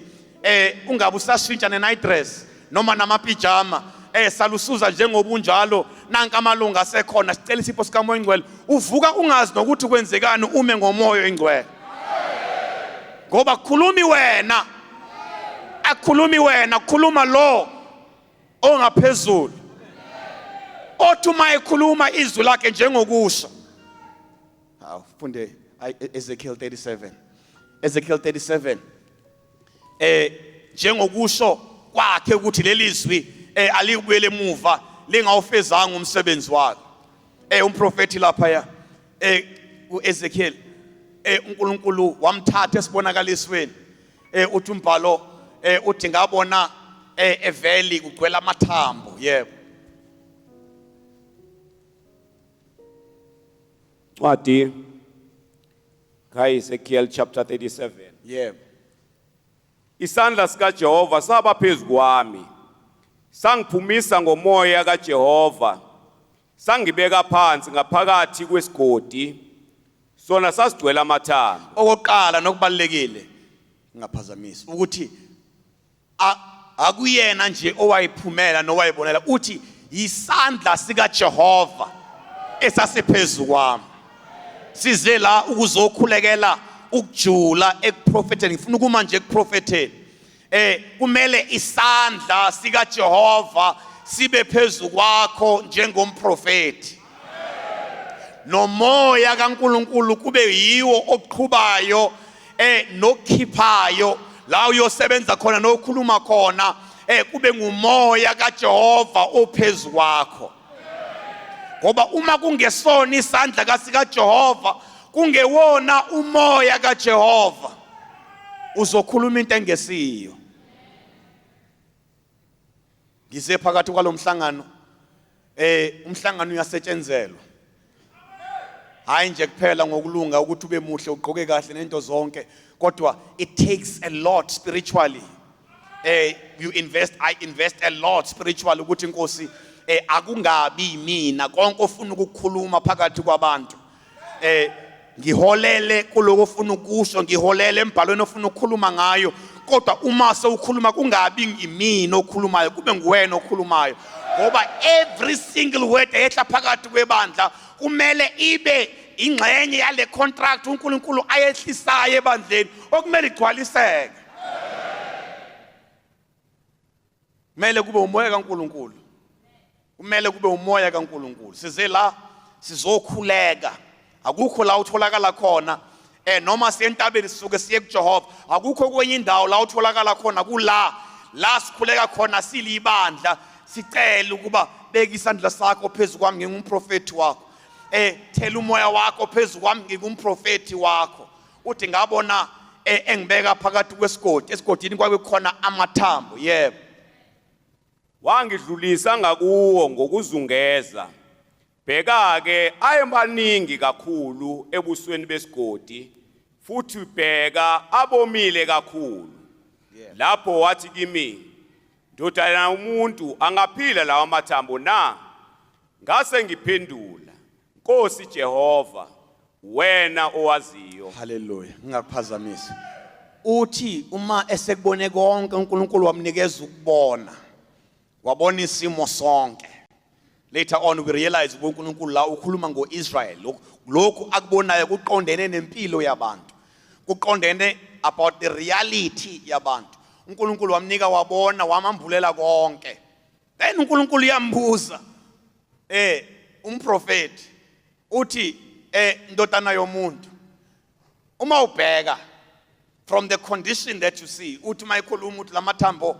ungabe usashintsha ne-night dress noma namapijama salusuza njengobunjalo nanka amalunga asekhona sicela isipho sikamoya ongcwele uvuka ungazi nokuthi kwenzekani ume ngomoya ongcwele ngoba akukhulumi wena kukhuluma lo ongaphezulu othuma ekhuluma izwi lakhe njengokusho. Funde Ezekiel 37 njengokusho kwakhe ukuthi lelizwi alibuyele emuva lingawufezanga umsebenzi wakhe. Umprofeti lapha ya uEzekiel uNkulunkulu wamthatha esibonakalisweni uthi umbhalo uthi ngabona eveli kugcwele amathambo. Yebo. Ncwadi kaEzekiel chapter 37. Yebo. Isandla sikaJehova saba phezu kwami, sangiphumisa ngomoya kaJehova, sangibeka phansi ngaphakathi kwesigodi, sona sasigcwele amathambo. Okokuqala nokubalekile ngaphazamisa ukuthi akuyena nje owayiphumela nowayibonela, uthi isandla sikaJehova esasiphezulu kwami. Size la ukuzokhulekela ukujula ekuprofetheni. Ngifuna ukuma nje ekuprofetheni. Kumele isandla sikaJehova sibe phezulu kwakho njengomprofeti. Nomoya kaNkulunkulu kube yiwo oqhubayo nokhiphayo la uyosebenza khona nokhuluma khona kube ngumoya kaJehova ophezulu kwakho. Ngoba uma kungesona isandla kaSikaJehova kungewona umoya kaJehova uzokhuluma into engesiyo. Ngize phakathi kwalomhlangano umhlangano uyasetshenzelwa. Hayi nje kuphela ngokulunga ukuthi ube muhle ugqoke kahle nento zonke, kodwa it takes a lot spiritually. I invest a lot spiritually ukuthi inkosi akungabi mina konke ofuna ukukhuluma phakathi kwabantu ngiholele kuloko ofuna ukusho ngiholele embhalweni ofuna ukukhuluma ngayo kodwa uma sewukhuluma kungabi ngimina okhulumayo kube nguwena okhulumayo ngoba every single word ehla phakathi kwebandla kumele ibe ingxenye yale contract uNkulunkulu ayehlisayo ebandleni okumele igcwaliseke kumele kube umoya kaNkulunkulu kumele kube umoya kaNkulunkulu size la sizokhuleka akukho la utholakala khona noma siyentabeni sisuke siye kuJehova akukho kwenye indawo la utholakala khona kula la sikhuleka khona silibandla sicela ukuba beka isandla sakho phezulu kwami ngingumprofeti wakho thela umoya wakho phezulu kwami ngingumprofeti wakho uthi ngabona engibeka phakathi kwesigodi esigodini kwake khona amathambo yebo wangidlulisa ngakuwo ngokuzungeza bheka ke ayemaningi kakhulu ebusweni besigodi futhi bheka abomile kakhulu lapho wathi kimi ndodana umuntu angaphila lawa mathambo na ngase ngiphendula Nkosi Jehova wena owaziyo haleluya ngingaphazamisa uthi uma esekubone konke uNkulunkulu wamnikeza ukubona wabona isimo sonke later on we realize uNkulunkulu la ukhuluma ngoIsrael lokhu akubonayo kuqondene nempilo yabantu kuqondene about the reality yabantu uNkulunkulu wamnika wabona wamambulela konke then uNkulunkulu yambuza umprofeti uthi ndodana yomuntu uma ubheka from the condition that you see uthi mayikhuluma uthi lamathambo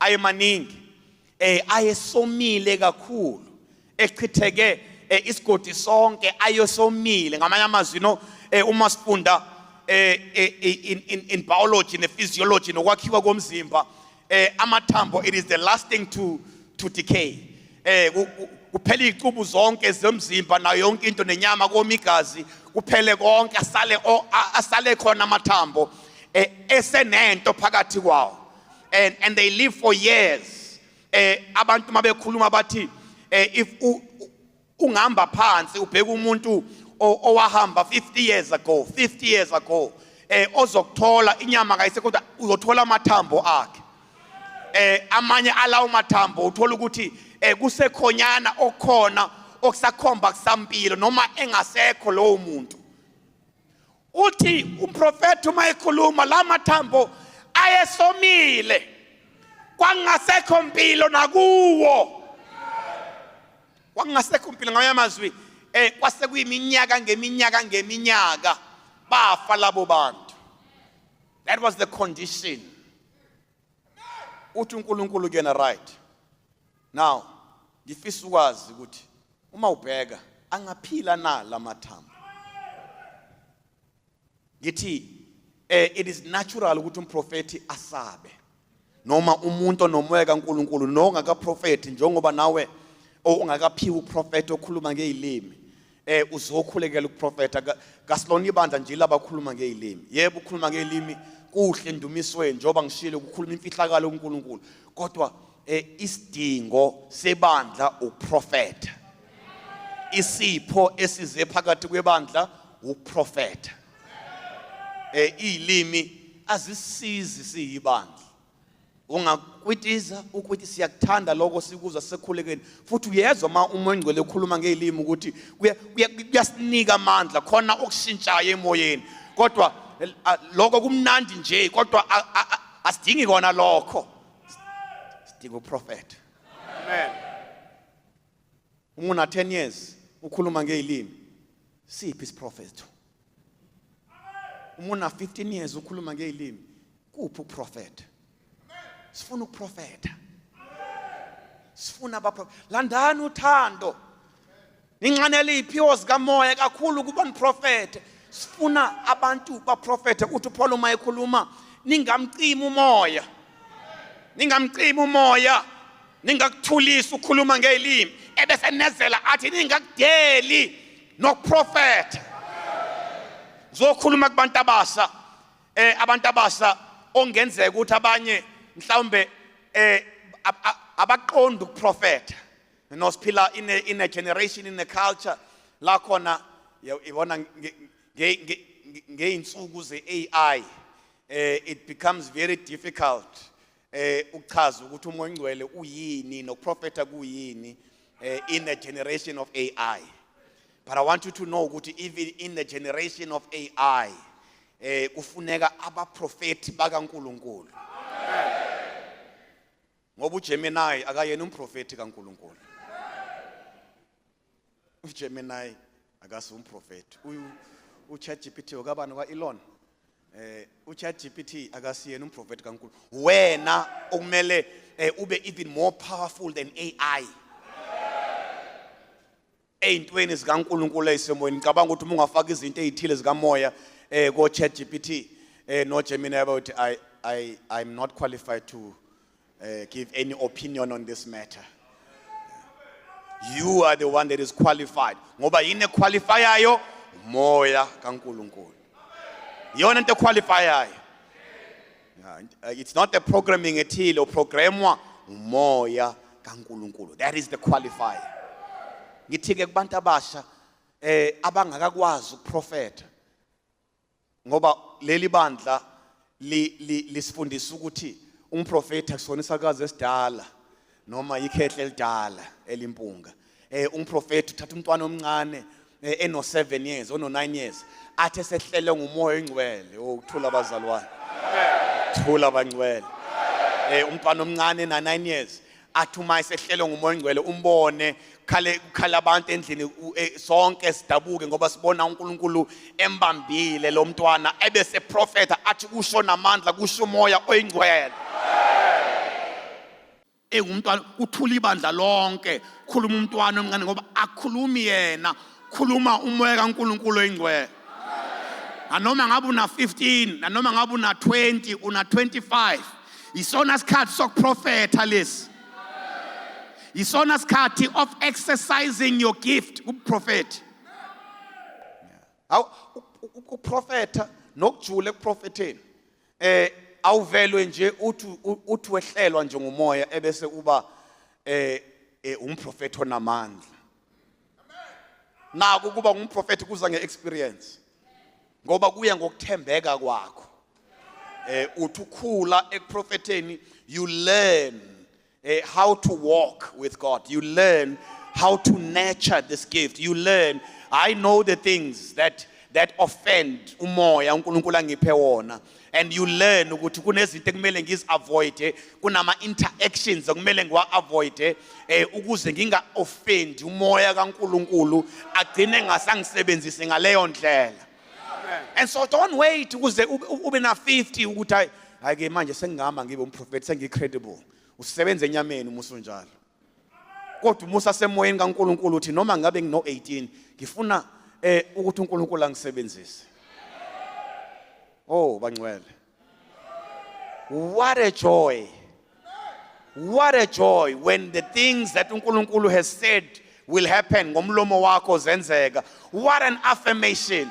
ayemaningi ayesomile kakhulu echitheke isigodi sonke ayosomile ngamanye amazwi no uma sifunda in biology ne physiology nokwakhiwa komzimba amathambo it is the last thing to decay kuphela izicubu zonke zomzimba nayo yonke into nenyama komigazi kuphele konke asale khona amathambo esenento phakathi kwawo and they live for years abantu mabekhuluma bathi if ungihamba phansi ubheka umuntu owahamba 50 years ago ozokuthola inyama kayise kodwa uzothola amathambo akhe amanye alawo mathambo uthola ukuthi kusekhonyana okhona okusakhomba kusampilo noma engasekho lowo muntu uthi umprofeti uma ekhuluma la mathambo ayesomile kwangasekho impilo nakuwo kwangasekho impilo ngamanye amazwi kwase kuyiminyaka ngeminyaka bafa labo bantu that was the condition uthi uNkulunkulu kuyena right now ngifisa ukwazi ukuthi uma ubheka angaphila na lamathambo ngithi it is natural ukuthi umprofeti asabe noma umuntu onomoya kaNkulunkulu nongakaprofeti njengoba nawe ongakaphiwa uprofeti okhuluma ngezilimi uzokhulekela ukuprofeta kasilona ibandla nje labakhuluma ngezilimi yebo ukhuluma ngezilimi kuhle ndumiswe njoba ngishilo ukukhuluma imfihlakalo kuNkulunkulu kodwa isidingo sebandla uprofeta isipho esize phakathi kwebandla uprofeta izilimi azisizi siyibandla ungakwitiza ukuthi siyakuthanda lokho sikuzwa sekhulekeni futhi uyezwa uma umongcwele ekhuluma ngezilimi ukuthi kuyasinika amandla khona okushintshayo emoyeni kodwa lokho kumnandi nje kodwa asidingi kona lokho sidinga uprofeta amen umuntu 10 years ukhuluma ngezilimi siphi isiprofeto umuntu 15 years ukhuluma ngezilimi kuphi uprofeta sifuna ukuprofeta sifuna abaprofeta landani uthando ninxanele iphiwo zikamoya kakhulu kuba niprofete sifuna abantu baprofete uthi Paul uma ekhuluma ningamcima umoya ningakuthulisa ukukhuluma ngezilimi ebese nezela athi ningakudeli nokuprofeta zokhuluma kubantu abasha abantu abasha ongenzeka ukuthi abanye mhlawumbe abaqonda ukuprofeta Siphila in a generation, in a culture la khona yabona ngeinsuku ze-AI it becomes very difficult ukuchaza ukuthi umoya ongcwele uyini nokuprofeta kuyini in a generation of AI. But I want you to know ukuthi even in the generation of AI kufuneka abaprofeti bakaNkulunkulu. Ngoba uGemini akayena umprofeti kaNkulunkulu. uGemini akasi umprofeti. uChatGPT okabani kwaElon uChatGPT akasiyena umprofeti kaNkulunkulu. Wena okumele ube even more powerful than AI. Eyintweni zikaNkulunkulu esemoyeni ngicabanga ukuthi uma ungafaka izinto ezithile zikamoya ko ChatGPT no Gemini about I'm not qualified to give any opinion on this matter. You are the one that is qualified. Ngoba yini qualifyayo moya kaNkulunkulu. Yona into qualifyayo. It's not the programming ethile or programmwa umoya kaNkulunkulu. That is the qualifier. Ngithike kubantu abasha abangakakwazi ukuprofeta. Ngoba leli bandla lisifundisa ukuthi umprofeti akusona isakazi esidala noma ikhehle elidala elimpunga. Umprofeti uthatha umntwana omncane eno 7 years ono 9 years athe sehlele ngumoya ongcwele. Ukuthula abazalwane. Thula abangcwele. Umntwana omncane na 9 years athi uma esehlele ngumoya ongcwele umbone khala abantu endlini sonke sidabuke ngoba sibona uNkulunkulu embambile lo mntwana ebese profeta athi kusho namandla kusho umoya oyingcwele. Umntwana uthula ibandla lonke khuluma umntwana omncane ngoba akhulumi yena khuluma umoya kaNkulunkulu oyingcwele. Anoma ngabe una 15 nanoma ngabe una 20 una 25 isona sikhathi sokuprofeta lesi. Isona sikhathi of exercising your gift kuprophet. Ukuprofeta nokujula ekuprofetheni awuvelwe nje uthi wehlelwa nje ngomoya ebese uba umprofeti onamandla. Naku kuba umprofeti kuza ngeexperience. Ngoba kuya ngokuthembeka kwakho. Uthi ukhula ekuprofetheni you learn how to walk with God. You learn how to nurture this gift. You learn, I know the things that offend umoya uNkulunkulu angiphe wona. And you learn ukuthi kunezinto ekumele ngizi-avoid, kunama interactions ekumele ngiwa-avoid ukuze nginga-offend umoya kaNkulunkulu agcine ngasangisebenzise ngaleyo ndlela. And so don't wait ukuze ube na 50 ukuthi hayi manje sengihamba ngibe umprofeti sengicredible. Usebenze enyameni umuso njalo. Kodwa umusa semoyeni kaNkulunkulu uthi noma ngabe ngino 18 ngifuna ukuthi uNkulunkulu angisebenzise. Oh bangcwele. What a joy. What a joy when the things that uNkulunkulu has said will happen ngomlomo wakho zenzeka. What an affirmation.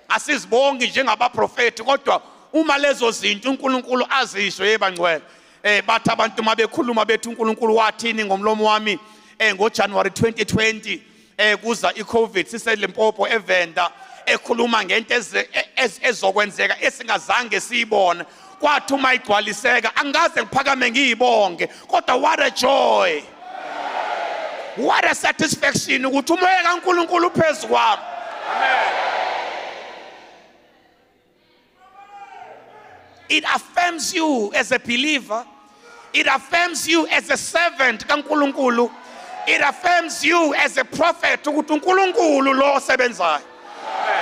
Asizibongi njengabaprofeti kodwa uma lezo zinto uNkulunkulu azisho yebangcwele. Bathi abantu mabekhuluma bethi uNkulunkulu wathini ngomlomo wami ngoJanuary 2020 kuza iCovid siseLimpopo eVenda ekhuluma ngento ezokwenzeka esingazange siyibone kwathi uma igcwaliseka angaze ngiphakame ngiyibonge kodwa what a joy, what a satisfaction ukuthi umoya kaNkulunkulu phezu kwami. Amen. It affirms you as a believer. It affirms you as a servant kaNkulunkulu. It affirms you as a prophet ukuthi uNkulunkulu lo osebenzayo.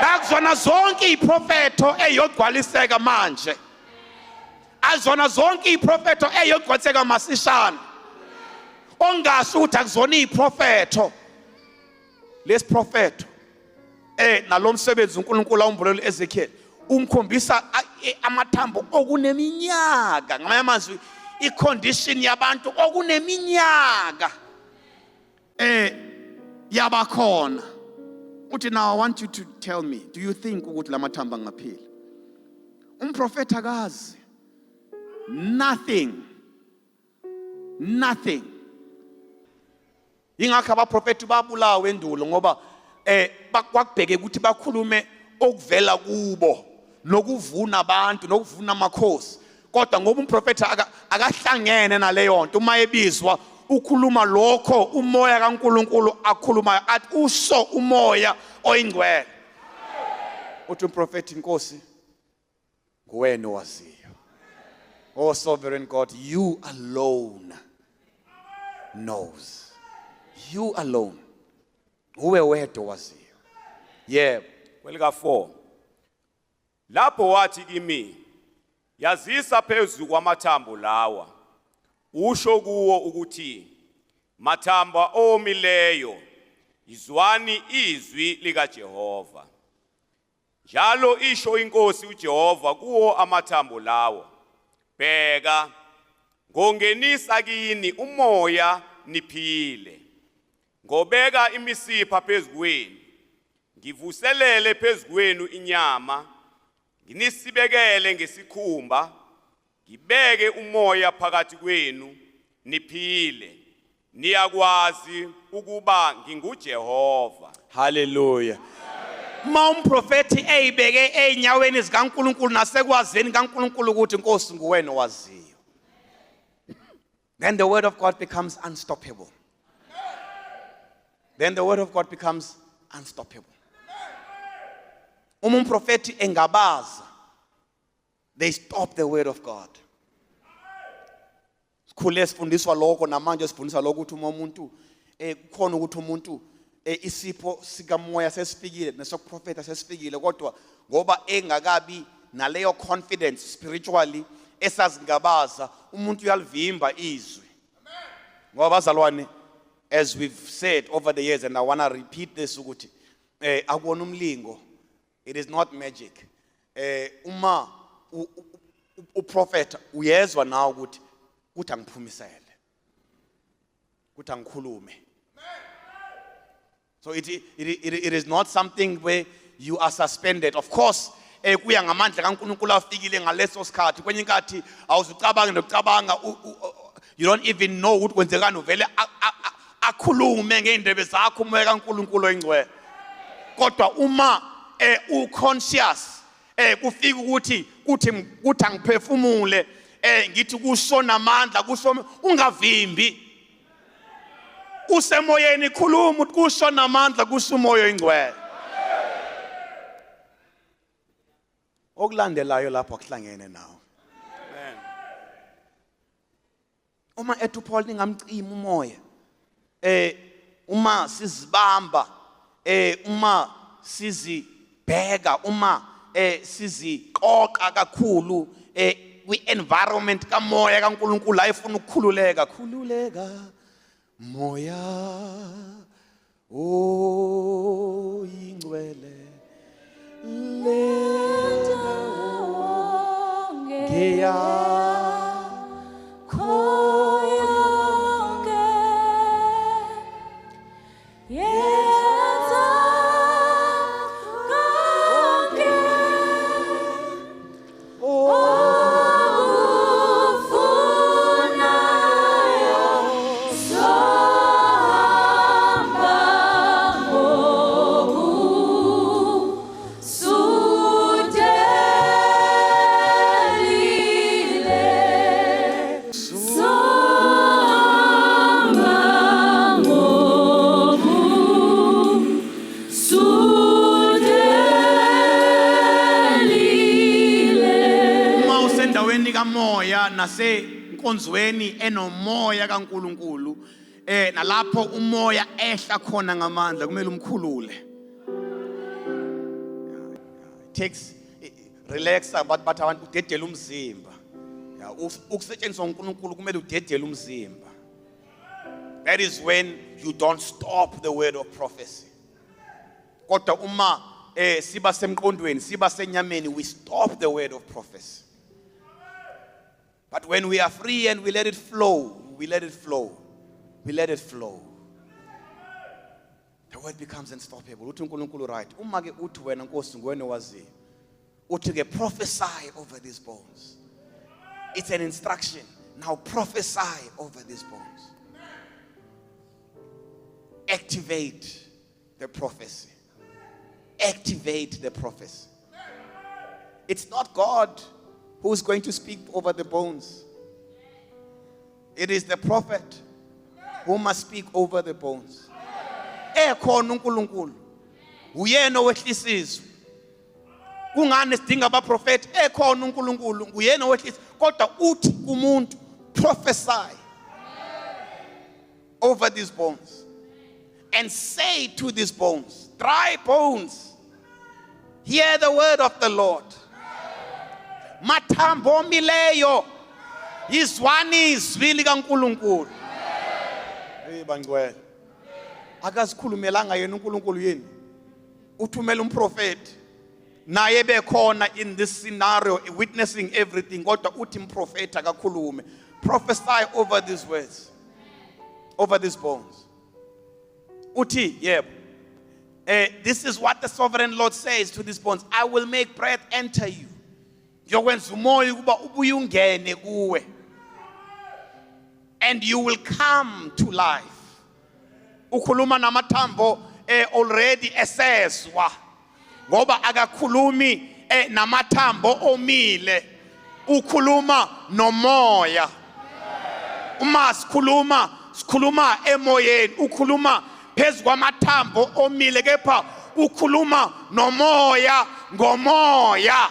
Akuzona zonke iprofeto eyogcwaliseka manje. Azona zonke iprofeto eyogcwaliseka masishana. Ongasho ukuthi akuzona iprofeto. Lesiprofeto nalomsebenzi uNkulunkulu awumbulele Ezekiel umkhombisa amathambo okuneminyaka ngamanye amazwi icondition yabantu okuneminyaka yabakhona uthi now I want you to tell me, do you think ukuthi lamathambo angaphila? Umprofeti akazi nothing Ingakho abaprofeti babulawa endulo ngoba kwakubheke ukuthi bakhulume okuvela kubo nokuvuna abantu nokuvuna amakhosi. Kodwa ngoba umprofeti akahlangene naleyo nto, uma ebizwa ukhuluma lokho umoya kaNkuluNkulu akhulumayo, athi uso umoya oyingcwele. Uthi umprofeti, Nkosi nguwena owaziyo. Oh sovereign God, you alone knows. You alone. Uwe wedwa owaziyo. Yebo, kwelika 4. Lapho wathi kimi, yazisa phezu kwamathambo lawa. Usho kuwo ukuthi, mathamba omileyo, izwani izwi lika Jehova. Njalo isho inkosi uJehova kuwo amathambo lawo. Bheka, ngongenisa kini umoya niphile. Ngobeka imisipha phezu kwenu. Ngivuselele phezu kwenu inyama. Nginisibekele ngesikhumba. Ngibeke umoya phakathi kwenu niphile. Niyakwazi ukuba nginguJehova. Hallelujah. Uma umprofeti eyibeke einyaweni zikaNkuluNkulu nasekwazeni kaNkuluNkulu ukuthi Nkosi nguwena owaziyo, then the word of God becomes unstoppable. Then the word of God becomes unstoppable. Uma umprofeti engabaza, they stop the word of God. Sikhule sifundiswa lokho namanje sifundiswa lokho ukuthi uma umuntu kukhona ukuthi umuntu isipho sikamoya sesifikile nesokuprofeta sesifikile, kodwa ngoba engakabi naleyo confidence spiritually esazingabaza, umuntu uyalivimba izwi. Ngoba bazalwane, as we've said over the years, and I want to repeat this ukuthi akuwona umlingo, it is not magic. Uma uprofeta uyezwa nawe ukuthi angiphumisele, ukuthi angikhulume. So it is not something where you are suspended. Of course, kuya ngamandla kaNkuluNkulu afikile ngaleso sikhathi. Kwenye inkathi awuzucabanga nokucabanga, you don't even know ukuthi kwenzekani, uvele akhulume ngeindebe zakho umoya kaNkuluNkulu oyingcwele. Kodwa uma uconscious kufika ukuthi angiphefumule, ngithi kusho namandla, kusho ungavimbi. Usemoyeni khuluma ukuthi kusho namandla, kusho umoya oyingcwele. Okulandelayo lapho akuhlangene nawo. Amen. Uma ethu Paul ningamcima umoya, uma sizibamba, uma sizibheka, uma siziqoqa kakhulu kwi-environment kamoya kaNkuluNkulu la efuna ukukhululeka, khululeka moya oyingcwele lena ngeya kamoya nasenkonzweni enomoya kaNkuluNkulu, nalapho umoya ehla khona ngamandla kumele umkhulule. Takes relax but abantu udedela umzimba. Ukusetshenziswa uNkulunkulu kumele udedele umzimba. That is when you don't stop the word of prophecy. Kodwa uma siba semqondweni, siba senyameni, we stop the word of prophecy. But when we are free and we let it flow, we let it flow. We let it flow. The word becomes unstoppable. Uthi uNkulunkulu right. Uma ke uthi wena Nkosi nguwena owaziyo. Uthi ke prophesy over these bones. It's an instruction. Now prophesy over these bones. activate the prophecy. Activate the prophecy. It's not God who's going to speak over the bones. It is the prophet who must speak over the bones. Ekhona uNkulunkulu. Uyena owehlisa izwi. Kungani sidinga abaprofeti? Ekhona uNkulunkulu, uyena owehlisa. Kodwa uthi kumuntu, prophesy over these bones. And say to these bones, dry bones, hear the word of the Lord. Mathambo mileyo, izwani izwi likaNkulunkulu. Hey bangcwele. Akazikhulumelanga yena uNkulunkulu yini? Uthumela umprofeti. Naye bekhona in this scenario witnessing everything. Kodwa uthi umprofeti akakhulume. Prophesy over these words. Over these bones. Uthi, yebo. This is what the sovereign Lord says to these bones. I will make breath enter you. Ngiyokwenza umoya ukuba ubuye ungene kuwe. And you will come to life. Ukhuluma namathambo already eseswa. Ngoba akakhulumi namathambo omile. Ukhuluma nomoya. Uma sikhuluma emoyeni, ukhuluma phezu kwamathambo omile, kepha ukhuluma nomoya ngomoya.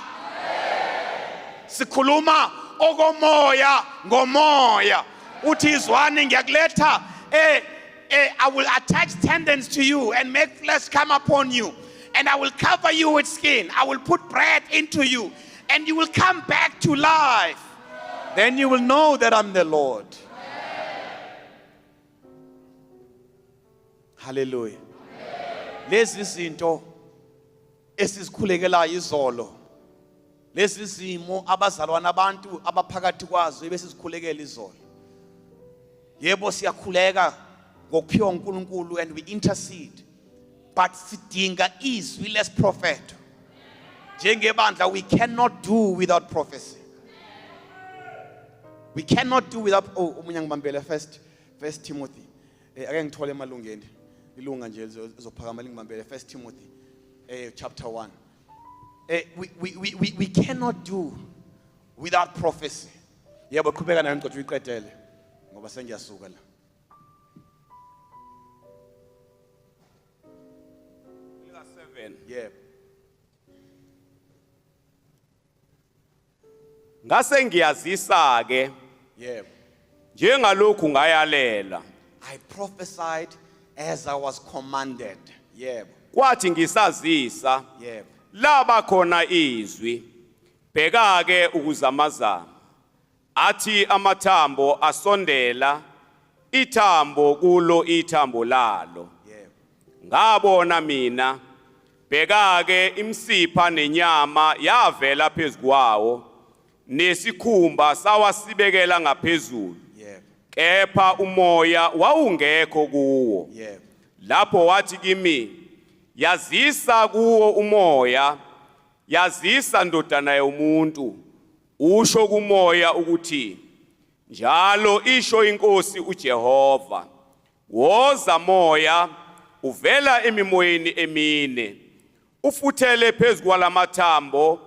Sikhuluma okomoya ngomoya. Uthi izwani ngiyakuletha I will attach tendons to you and make flesh come upon you, and I will cover you with skin. I will put breath into you, and you will come back to life. Then you will know that I'm the Lord. Hallelujah. Lezi zinto esizikhulekela izolo. Lezi zimo abazalwana abantu abaphakathi kwazo ebesizikhulekela izolo. Yebo siyakhuleka ngokuphiwa uNkulunkulu and we intercede. But sidinga izwi lesprofeto. Njengebandla we cannot do without prophecy. We cannot do without omunye ngibambele first Timothy. Ake ngithole emalungeni. Ilunga nje ezophakama lingibambele first Timothy chapter 1. We cannot do without prophecy. Yebo qhubeka nayo ngicela uyiqedele ngoba sengiyasuka la. Yebo. Ngase ngiyazisa ke, Yebo. njengalokhu ngayalela. I prophesied as I was commanded. Yebo. Kwathi ngisazisa, Yebo. laba khona izwi. Bheka ke ukuzamazama. Athi amathambo asondela, ithambo kulo ithambo lalo. Yebo. Ngabona mina, bheka ke imsipha nenyama yavela phezukwawo, nesikhumba sawasibekela ngaphezulu. Yebo. Kepha umoya wawungekho kuwo. Yebo. Lapho wathi kimi, yazisa kuwo umoya, yazisa ndodana yomuntu, usho kumoya ukuthi, njalo isho inkosi uJehova, woza moya, uvela emimoyeni emine, ufuthele phezu kwalamathambo,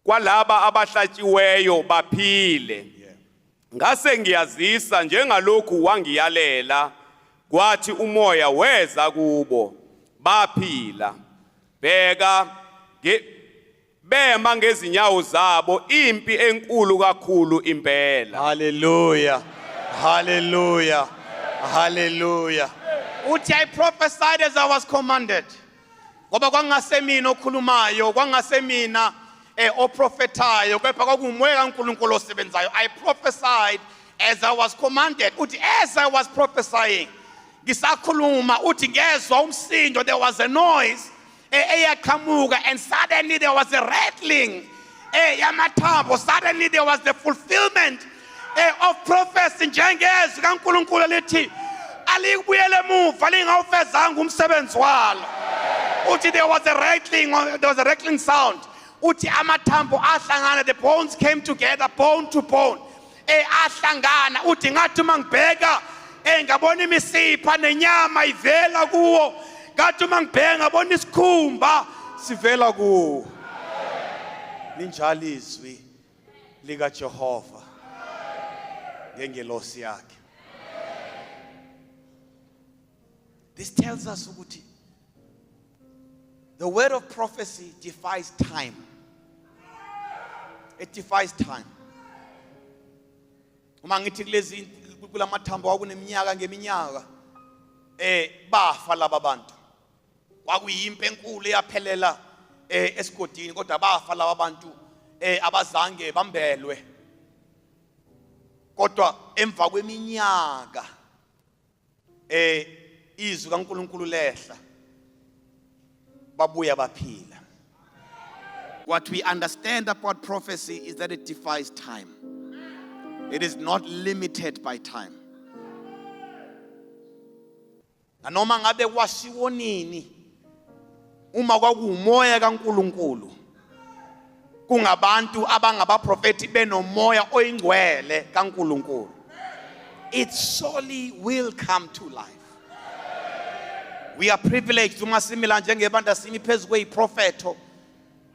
kwalaba abahlatshiweyo baphile. Ngase ngiyazisa njengalokhu wangiyalela, kwathi umoya weza kubo, baphila. Bheka bema ngezinyawo zabo, impi enkulu kakhulu impela. Hallelujah. Hallelujah. Hallelujah. Uthi I prophesied as I was commanded. Ngoba kwangasemina okhulumayo, kwangasemina oprofetayo, kepha kwakungumoya kaNkulunkulu osebenzayo. I prophesied as I was commanded. Uthi as I was prophesying, ngisakhuluma uthi ngezwa umsindo, there was a noise eyaqhamuka, and suddenly there was a rattling yamathambo. Suddenly there was the fulfillment of prophecy. Njengezwi kaNkulunkulu lithi alikubuyele emuva lingawufezanga umsebenzi walo. Uthi there was a rattling sound. Uthi amathambo ahlangana, the bones came together, bone to bone. Ahlangana. Uthi ngathi mangibheka ngabona imisipha nenyama ivela kuwo kathi uma ngibheka ngabona isikhumba sivela kuwo. Linjalo izwi lika Jehova ngengelosi yakhe. This tells us ukuthi the word of prophecy defies time. It defies time. Uma ngithi kulezi kulamathambo kwakuneminyaka ngeminyaka bafa laba bantu. Kwakuyimpe enkulu eyaphelela esigodini kodwa bafa laba bantu abazange bambelwe. Kodwa emva kweminyaka izwi kaNkulunkulu lehla babuya baphila. What we understand about prophecy is that it defies time. It is not limited by time. Nanoma ngabe kwashiwo nini uma kwakuumoya kaNkulunkulu kungabantu abangabaprofeti benomoya oyingcwele kaNkulunkulu, it surely will come to life. We are privileged ungasimila njengebandla simi phezu kweyiprofeto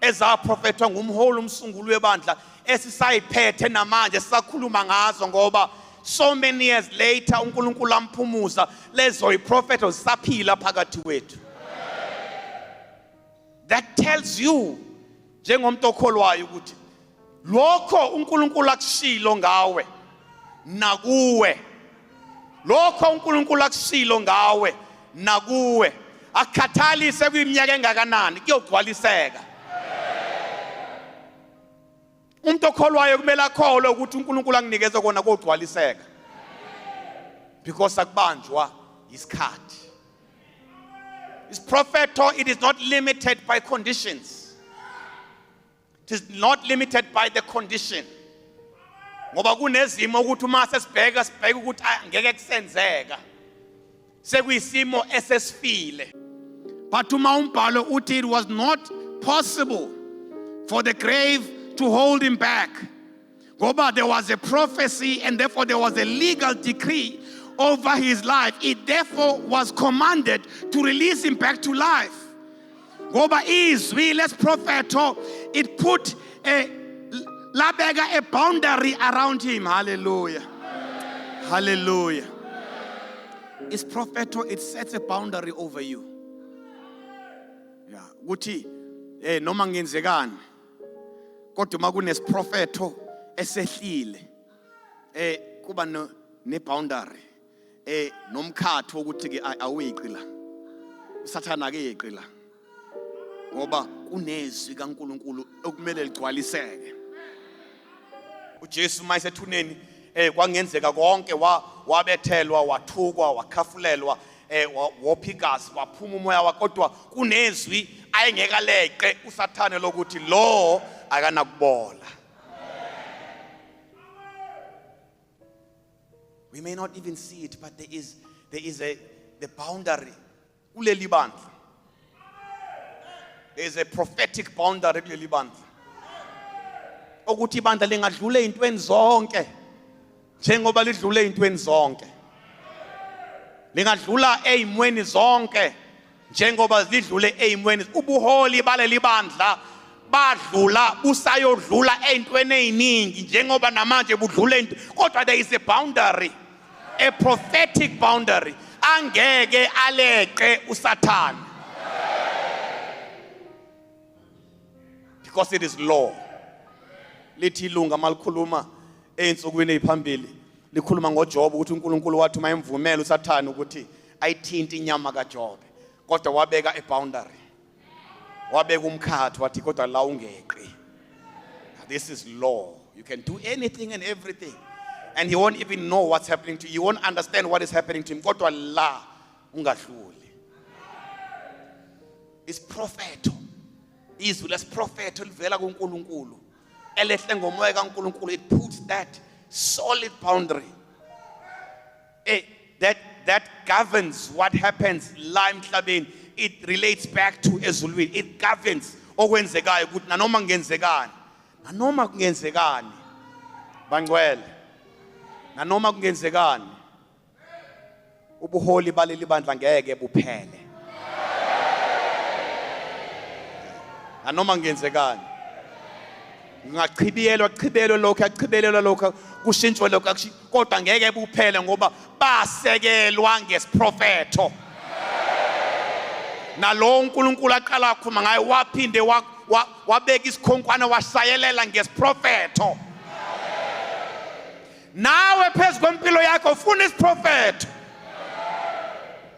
ezaprofethwa ngumholi umsunguli webandla esisayiphethe namanje sisakhuluma ngazo ngoba so many years later uNkulunkulu amphumuza lezo iprofeto zisaphila phakathi kwethu. That tells you njengomuntu okholwayo ukuthi lokho uNkulunkulu akushilo ngawe nakuwe, lokho uNkulunkulu akushilo ngawe nakuwe, akhathalise kwiminyaka engakanani kuyogcwaliseka. Umuntu okholwayo kumele akholwe ukuthi uNkulunkulu anginikeze kona kogcwaliseka, because akubanjwa isikhathi. This propheto, it is not limited by conditions. It is not limited by the condition. Ngoba kunezimo ukuthi uma sesibheka sibheka ukuthi angeke kusenzeka, sekuyisimo esesifile. But uma umbhalo uthi it was not possible for the grave to hold him back. Ngoba there was a prophecy and therefore there was a legal decree over his life. It therefore was commanded to release him back to life. Ngoba izwi lesprofeto, it put a boundary around him. Hallelujah. Hallelujah. It's propheto, it sets a boundary over you. Yeah, ukuthi noma ngenzekani kodwa uma kunesprofeto esehlile kuba ne boundary nomkhatho ukuthi ke aweqila usathana ke yeqila ngoba kunezwi kaNkulunkulu okumele ligcwaliseke. uJesu mayisethuneni kwangenzeka konke wabethelwa wathukwa wakhafulelwa wophikazi waphuma umoya wakhe kodwa kunezwi ayengeka leqe usathane lokuthi lo akanakubola. We may not even see it, but there is the boundary kuleli bandla. There is a prophetic boundary kuleli bandla ukuthi ibandla lingadlula ezintweni zonke njengoba lidlule ezintweni zonke, lingadlula ezimweni zonke njengoba lidlule ezimweni. Ubuholi baleli bandla badlula busayodlula ezintweni eziningi njengoba namanje budlule, kodwa there is a boundary, a prophetic boundary, angeke aleqe uSathane, because it is law. Lithi ilunga malikhuluma einsukwini eziphambili likhuluma ngoJob ukuthi uNkulunkulu wathi mayemvumela uSathane ukuthi ayithinta inyama kaJob, kodwa wabeka a boundary, wabeka umkhatho wathi kodwa la ungeqi. This is law. You can do anything and everything and he won't even know what's happening to you. You won't understand what is happening to him, kodwa la ungadluli. It's propheto. Izwi lesprofeto livela kuNkulunkulu elehle ngomoya kaNkulunkulu. It puts that solid boundary that governs what happens la emhlabeni. It relates back to ezulwini. It governs okwenzekayo ukuthi nanoma kungenzekani bangcwele, nanoma kungenzekani ubuholi baleli bandla ngeke buphele. Anoma ngenzekani. Ngachibiyelwa lokho kushintshwe lokho kodwa ngeke buphele ngoba basekelwa ngesiprofeto. Nalo uNkulunkulu aqala ukukhuluma ngaye waphinde wabeka isikhonkwana washayelela ngesiprofeto. Nawe phezulu kwempilo yakho ufuna isiprofeto.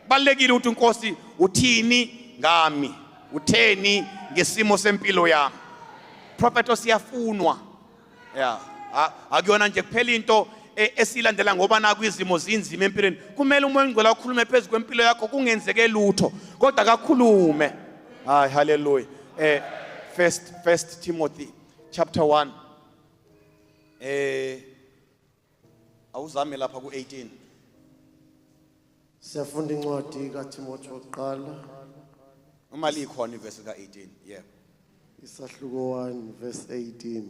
Balekile ukuthi uNkosi uthini ngami, utheni ngesimo sempilo yami. Propheto siyafunwa. Yeah. Akuyona nje kuphela into esilandela ngoba naku izimo zinzima empilweni. Kumele umoya ongcwele ukhulume phezulu kwempilo yakho kungenzeke lutho, kodwa akakhulume. Hayi hallelujah. First Timothy chapter 1. Awuzame lapha ku18. Siyafunda incwadi kaTimothy wokuqala. Uma likhona iverse ka18. Yeah. Isahluko 1 verse 18.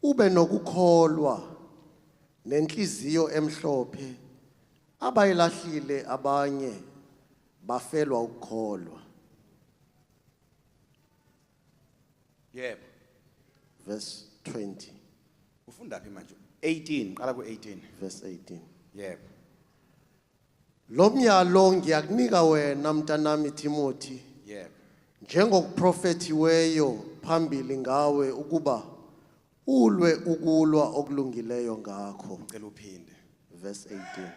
Ube nokukholwa nenhliziyo emhlophe abayilahlile abanye bafelwa ukukholwa. Yebo. Verse 20. Ufunda phi manje? 18, qala ku18. Verse 18. Yebo. Lo myalo ngiyakunika wena mntanami Timothy. Yebo. Njengokuprofethiweyo phambili ngawe ukuba ulwe ukulwa okulungileyo ngakho. Ngicela uphinde. Verse 18.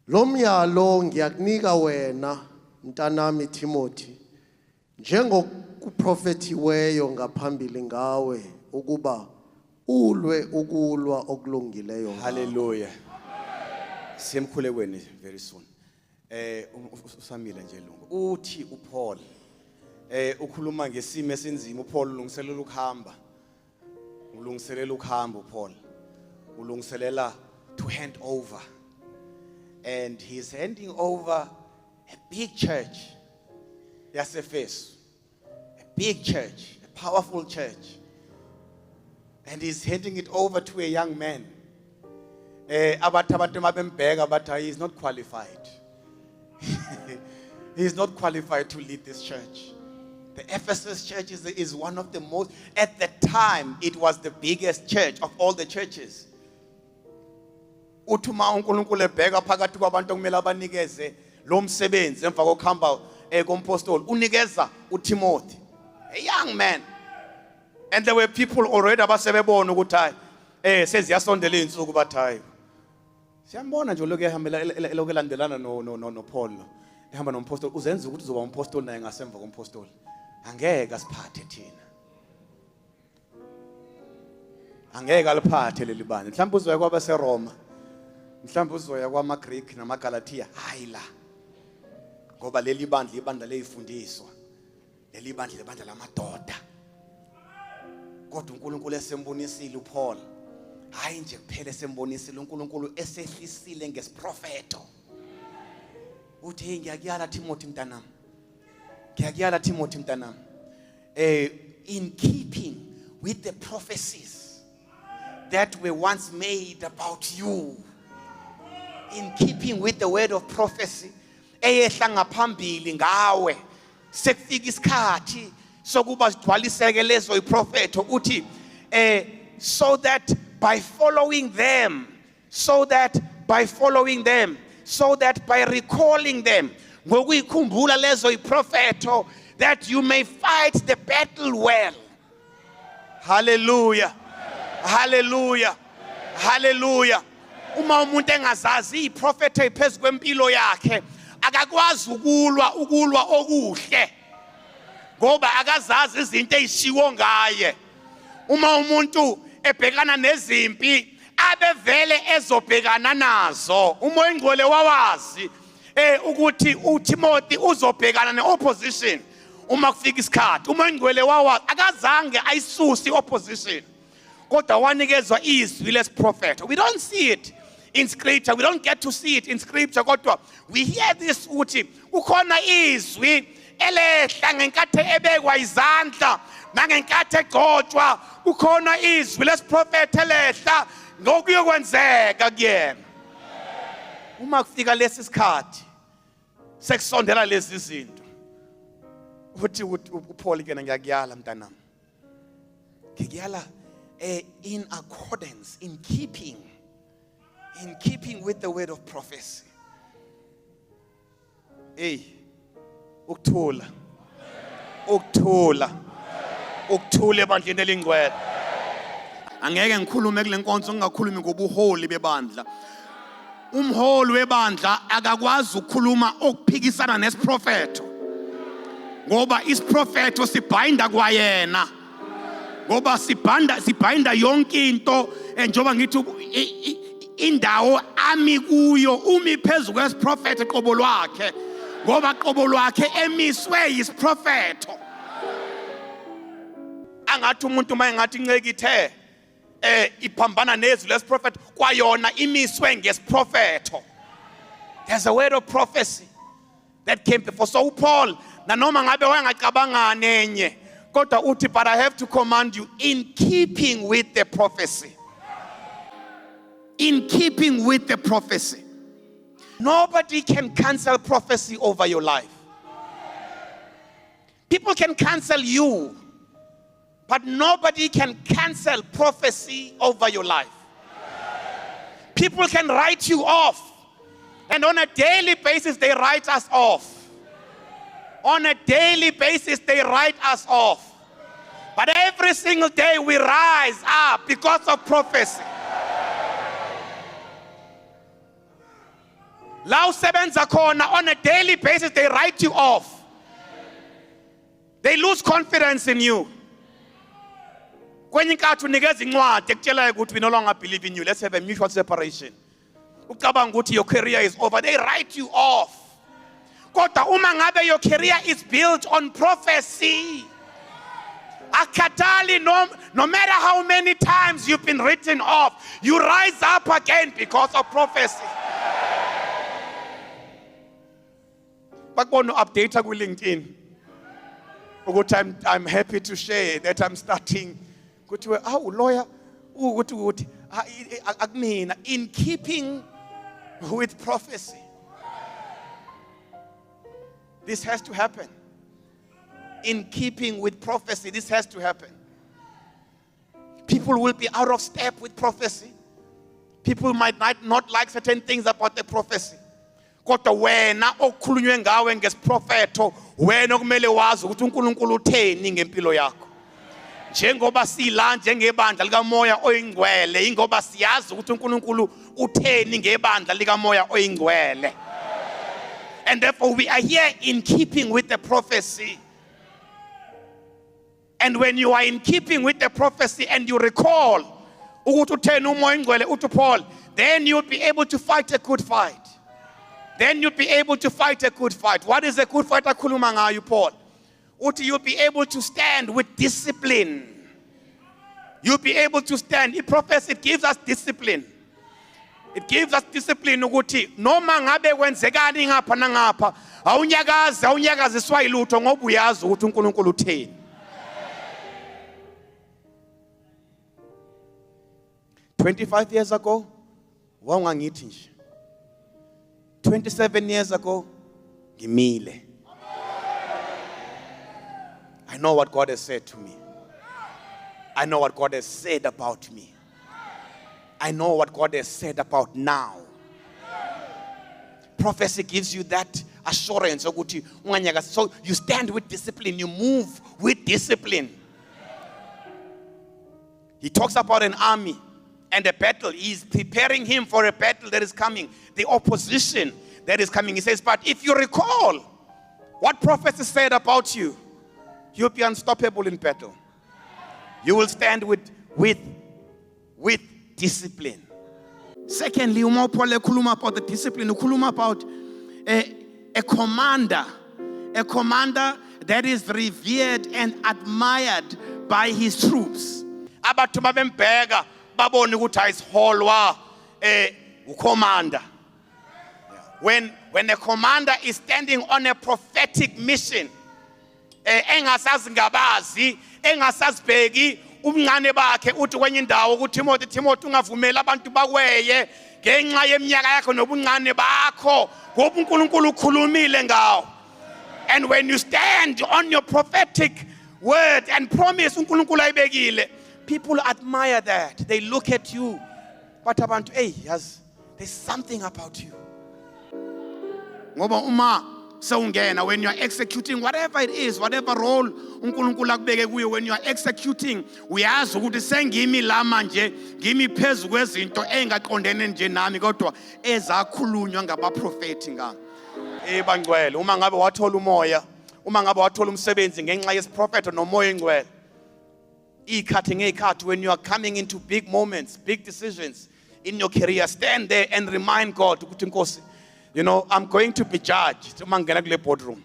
Lo myalo ngiyakunika wena mntanami Timothy njengokuprofethiweyo ngaphambili ngawe ukuba ulwe ukulwa okulungileyo ngakho. Hallelujah. Siyemkhulekweni very soon. Usamile nje lungu. Uthi uPaul ukhuluma ngesimo esinzima. uPaul ulungiselela ukuhamba. Ulungiselela ukuhamba uPaul. Ulungiselela to hand over. And he's handing over a big church. Yasefeso. A big church, a powerful church. And he's handing it over to a young man. He's not qualified. He's not qualified to lead this church. The Ephesus church is one of the most, at the time, it was the biggest church of all the churches. Uthuma uNkulunkulu ebheka phakathi kwabantu okumele abanikeze lo msebenzi emva kokuhamba kompostoli unikeza uTimothy, a young man. And there were people already abasebebona ukuthi hayi seziyasondela izinsuku bathi hayi siyambona nje lokho ehambela elokulandelana no Paul ehamba nompostoli uzenza ukuthi uzoba umpostoli naye ngasemva kompostoli angeke asiphathe thina angeke aliphathe leli bani mhlawumbe uzoya kwabaseRoma mhlawumbe uzoya kwamaGreek namaGalatia hayi la ngoba leli bandla ibandla leyifundiswa leli bandla lebandla lamadoda kodwa uNkulunkulu esembonisile uPaul hayi nje kuphela esembonisile uNkulunkulu esehlisile ngesiprofeto uthi hey ngiyakuyala Timothy mntanami ngiyakuyala Timothy mntanami in keeping with the prophecies that were once made about you, in keeping with the word of prophecy eyehla ngaphambili ngawe sekufika isikhathi sokuba sigcwaliseke lezo iprofeto uthi so that by following them so that by recalling them ngokuyikhumbula lezo iprofeto that you may fight the battle well. Hallelujah. Hallelujah. Hallelujah. Uma umuntu engazazi iprofeto ephezulu kwempilo yakhe akakwazi ukulwa okuhle ngoba akazazi izinto ezishiwo ngaye. Uma umuntu ebhekana nezimpi abevele ezobhekana nazo umoya ongcwele wawazi ukuthi uTimothy uzobhekana neopposition uma kufika isikhathi. Umoya ongcwele wawazi akazange ayisusi opposition kodwa wanikezwa izwi lesprofeto. We don't see it in scripture, we don't get to see it in scripture kodwa we hear this uthi ukhona izwi elehla ngenkathi ebekwa izandla nangenkathi egcotshwa ukhona izwi lesprofeto elehla ngokuyokwenzeka kuyena. Uma kufika lesi sikhathi sekusondela lezi zinto, uthi uPaul kena ngiyakuyala mntanami. Ngiyala in accordance, in keeping with the word of prophecy. Hey, ukuthula ebandleni elingcwele. Angeke ngikhulume kule nkonzo ngingakhulumi ngobuholi bebandla. Umholi webandla akakwazi ukukhuluma okuphikisana nesiprofeto, ngoba isiprofeto sibhinda kwayena, ngoba sibhinda yonke into njengoba ngithi indawo ami kuyo umi phezulu kwesiprofeto qobo lwakhe, ngoba qobo lwakhe emiswe yisiprofeto. Angathi umuntu mayengathi incekithe iphambana nezwi lesiprofeto kwayona imiswe ngesiprofeto. There's a word of prophecy that came before. So Paul nanoma ngabe wayengacabanga nenye kodwa uthi, but I have to command you in keeping with the prophecy. In keeping with the prophecy. Nobody can cancel prophecy over your life. People can cancel you, but nobody can cancel prophecy over your life. People can write you off, and on a daily basis they write us off. On a daily basis they write us off. But every single day we rise up because of prophecy. La usebenza khona, on a daily basis they write you off. They lose confidence in you. Kwenye inkathi unikeza incwadi ekutshelayo ukuthi we no longer believe in you, let's have a mutual separation. Ucabanga ukuthi your career is over, they write you off. Kodwa uma ngabe your career is built on prophecy, akatali, no matter how many times you've been written off, you rise up again because of prophecy. Bakubona update ku LinkedIn ukuthi I'm happy to share that I'm starting kuthiwe lawyer ukuthi akumina in keeping with prophecy. This has to happen. In keeping with prophecy, this has to happen. People will be out of step with prophecy. People might not like certain things about the prophecy. Kodwa wena okukhulunywe ngawe ngesiprofeto, wena okumele wazi ukuthi uNkulunkulu utheni ngempilo yakho. Njengoba sila njengebandla likamoya oyingcwele, ingoba siyazi ukuthi uNkulunkulu utheni ngebandla likamoya oyingcwele. And therefore we are here in keeping with the prophecy. And when you are in keeping with the prophecy and you recall ukuthi utheni umoya oyingcwele uthi Paul, then you'll be able to fight a good fight. Then you'll be able to fight a good fight. What is a good fight? Akhuluma ngayo Paul. Uthi you'll be able to stand with discipline. You'll be able to stand. In prophecy, it gives us discipline. It gives us discipline ukuthi noma ngabe kwenzekani ngapha nangapha, awunyakaziswa ilutho ngoba uyazi ukuthi uNkulunkulu utheni. "25 years ago, wawungangithi nje. 27 years ago, ngimile. I know what God has said to me. I know what God has said about me. I know what God has said about now." Prophecy gives you that assurance. So you stand with discipline, you move with discipline. He talks about an army and a battle. He's preparing him for a battle that is coming, the opposition that is coming. He says, but if you recall what prophecy said about you, you'll be unstoppable in battle. You will stand with discipline. Secondly, Paul ekhuluma about the discipline, ukhuluma about a commander that is revered and admired by his troops. Abantu babembheka babone ukuthi ayisiholwa ucommander. When a commander is standing on a prophetic mission, engasazi ngabazi, engasazibheki ubungane bakhe uthi kwenye indawo kuTimothy, Timothy ungavumeli abantu bakweye ngenxa yeminyaka yakho nobungane bakho ngoba uNkulunkulu ukhulumile ngawo. And when you stand on your prophetic word and promise uNkulunkulu ayibekile, people admire that. They look at you. But abantu, hey, there's something about you. Ngoba uma sewungena, when you are executing whatever it is, whatever role uNkulunkulu akubeke kuyo, when you are executing, uyazi ukuthi sengimi la manje, ngimi phezulu kwezinto engaqondene nje nami kodwa ezakhulunywa ngabaprofeti ngami. Bangcwele, uma ngabe wathola umoya, uma ngabe wathola umsebenzi ngenxa yesiprofeto nomoya engcwele, ikhathi ngekhathi, when you are coming into big moments, big decisions in your career, stand there and remind God ukuthi Nkosi, you know, I'm going to be judged. Uma ngena kule boardroom,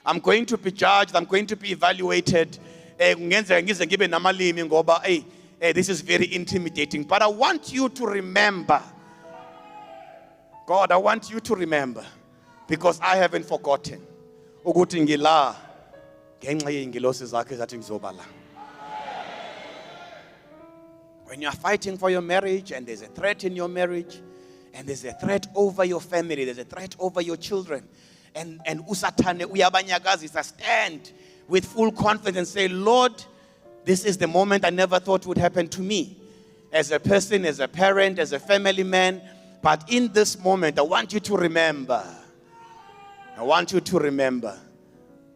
I'm going to be judged, I'm going to be evaluated. Kungenzeka ngize ngibe namalimi ngoba this is very intimidating, but I want you to remember, God, I want you to remember, because I haven't forgotten ukuthi ngila ngenxa yeingilosi zakhe zathi ngizoba la. When you are fighting for your marriage and there's a threat in your marriage, and there's a threat over your family, there's a threat over your children, and usathane uyabanyakazisa, stand with full confidence, say, Lord, this is the moment I never thought would happen to me, as a person, as a parent, as a family man, but in this moment, I want you to remember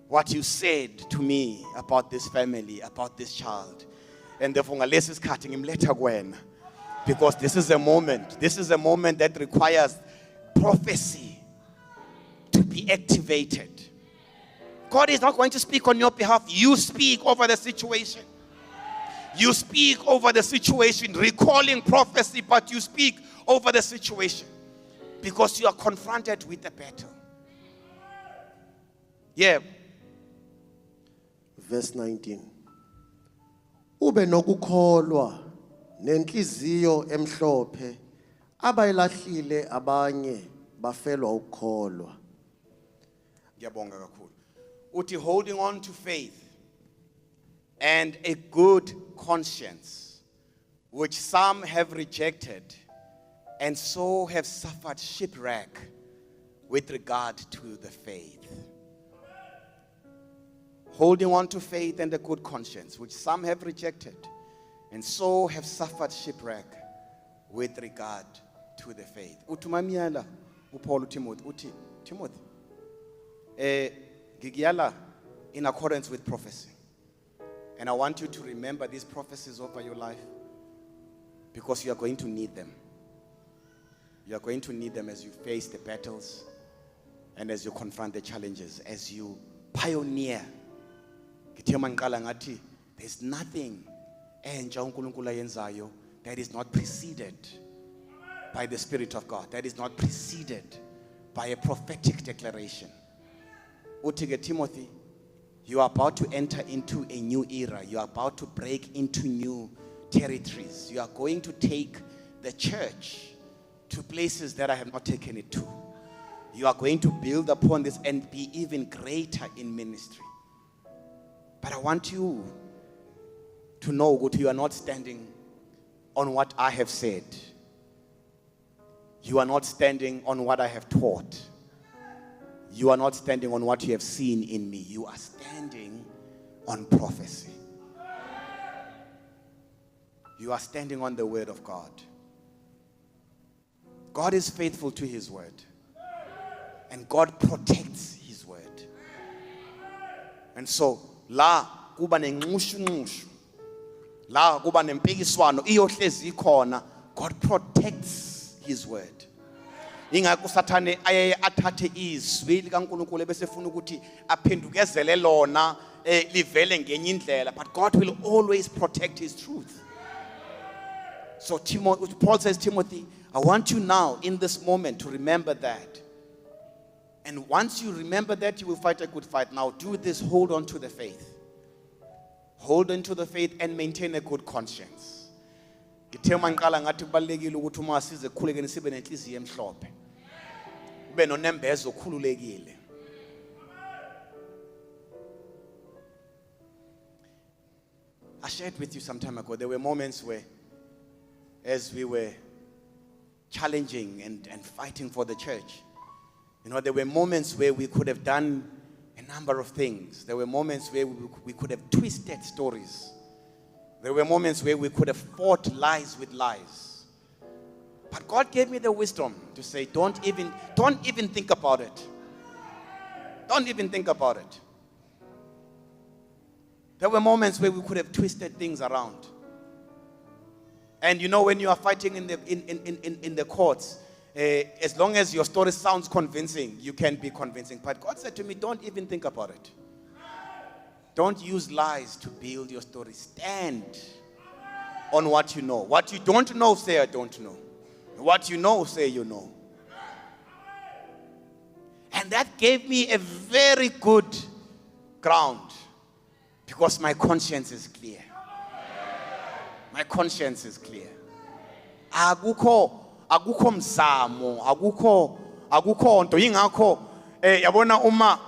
what you said to me about this family, about this child. And therefore, ngalesi sikhathi ngimletha kuwena, because this is a moment that requires prophecy to be activated. God is not going to speak on your behalf. You speak over the situation. You speak over the situation, recalling prophecy, but you speak over the situation because you are confronted with a battle. Yeah. Verse 19. Ube nokukholwa nenhliziyo emhlophe, abayilahlile abanye bafelwa ukukholwa. Ngiyabonga kakhulu. Uthi holding on to faith and a good conscience, which some have rejected and so have suffered shipwreck with regard to the faith. Holding on to faith and a good conscience, which some have rejected and so have suffered shipwreck with regard to the faith. Utumamiala uPaul Timothy uthi Timothy ngikuyala in accordance with prophecy. And I want you to remember these prophecies over your life because you are going to need them. You are going to need them as you face the battles and as you confront the challenges, as you pioneer. There's nothing that is not preceded by the Spirit of God, that is not preceded by a prophetic declaration. Utige Timothy, you are about to enter into a new era. You are about to break into new territories. You are going to take the church to places that I have not taken it to. You are going to build upon this and be even greater in ministry. But I want you to know that you are not standing on what I have said. You are not standing on what I have taught. You are not standing on what you have seen in me. You are standing on prophecy. You are standing on the word of God. God is faithful to his word. And God protects his word. And so, la kuba nenxushu, la kuba nempikiswano iyohlezi ikhona, God protects his word. Ingakho usathane ayeye athathe izwi likaNkulunkulu bese efuna ukuthi aphendukezele lona livele ngenye indlela, but God will always protect his truth. So Paul says, Timothy, I want you now in this moment to remember that. And once you remember that, you will fight a good fight. Now do this, hold on to the faith. Hold on to the faith and maintain a good conscience. Ngithe manqala ngathi kubalekile ukuthi uma size khulekeni sibe nenhliziyo emhlophe. Ube nonembezo okhululekile. I shared with you some time ago, there were moments where, as we were challenging and fighting for the church, there were moments where we could have done a number of things. There were moments where we could have twisted stories. There were moments where we could have fought lies with lies. But God gave me the wisdom to say, don't even think about it. Don't even think about it. There were moments where we could have twisted things around. And when you are fighting in the courts, as long as your story sounds convincing, you can be convincing. But God said to me, don't even think about it. Don't use lies to build your story. Stand on what you know. What you don't know, say I don't know. What you know, say you know. And that gave me a very good ground, because my conscience is clear. My conscience is clear. Akukho mzamo, akukho nto. Yingakho yabona uma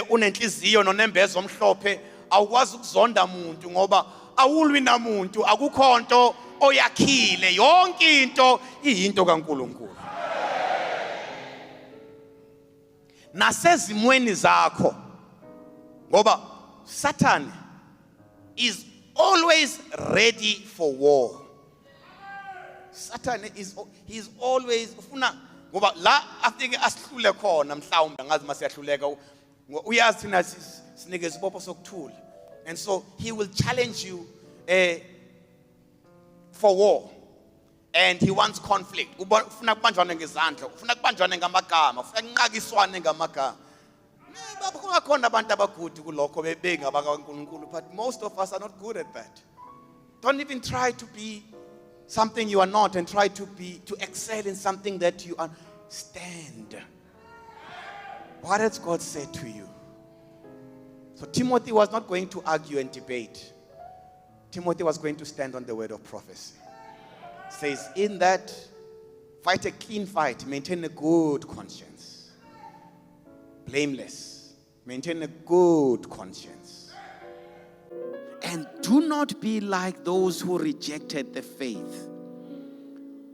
unenhliziyo nonembezo omhlophe awukwazi ukuzonda umuntu, ngoba awulwi namuntu. Akukho nto oyakhile, yonke into iyinto kaNkulunkulu. Nasezimweni zakho, ngoba Satan is always ready for war. Satan he's always ufuna, ngoba la afike asihlule khona mhlawumbe ngazi masiyahluleka uyazi thina sinike isibopho sokuthula, and so he will challenge you for war, and he wants conflict. Ufuna kubanjwane ngezandla, ufuna kubanjwane ngamagama, ufuna kunqakiswane ngamagama. Bakhona abantu abagudu kulokho bengabakaNkulunkulu, but most of us are not good at that. Don't even try to be something you are not, and try to excel in something that you are. Stand. What has God said to you? So Timothy was not going to argue and debate. Timothy was going to stand on the word of prophecy. It says, in that, fight a clean fight, maintain a good conscience. Blameless. Maintain a good conscience. And do not be like those who rejected the faith,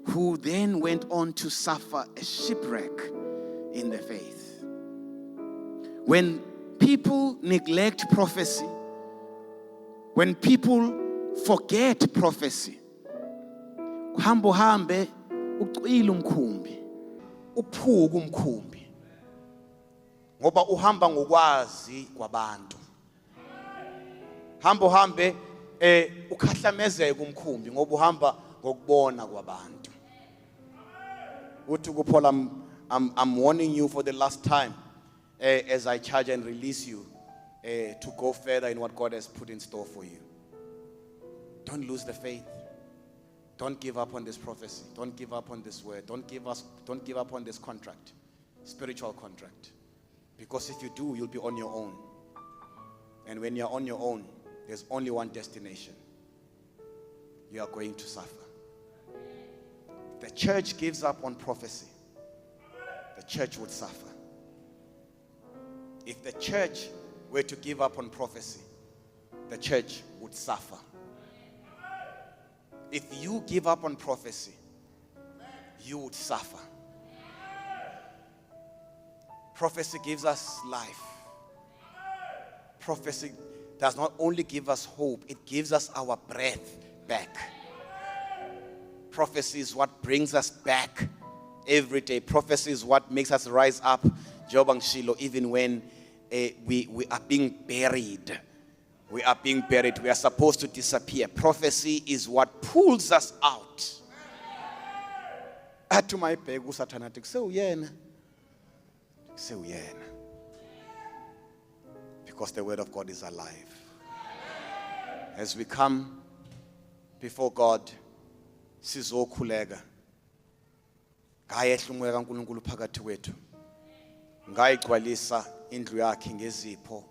who then went on to suffer a shipwreck in the faith. When people neglect prophecy, when people forget prophecy, uhambe ucwila umkhumbi, uphuka umkhumbi, ngoba uhamba ngokwazi kwabantu. Hambe ukhahlamezeka umkhumbi ngoba uhamba ngokubona kwabantu. Uthi kuPaul, I'm warning you for the last time, as I charge and release you to go further in what God has put in store for you. Don't lose the faith. Don't give up on this prophecy. Don't give up on this word. Don't give up on this contract, spiritual contract. Because if you do, you'll be on your own. And when you're on your own, there's only one destination. You are going to suffer. The church gives up on prophecy, the church would suffer. If the church were to give up on prophecy, the church would suffer. If you give up on prophecy, you would suffer. Prophecy gives us life. Prophecy does not only give us hope, it gives us our breath back. Prophecy is what brings us back every day. Prophecy is what makes us rise up, Jobang Shilo, even when we are being buried. We are being buried. We are supposed to disappear. Prophecy is what pulls us out. Atu my pegu satanatic. So yena. Because the word of God is alive. As we come before God, sizokhuleka. Ngayehla umoya kaNkulunkulu phakathi kwethu. Ngayigcwalisa indlu yakhe ngezipho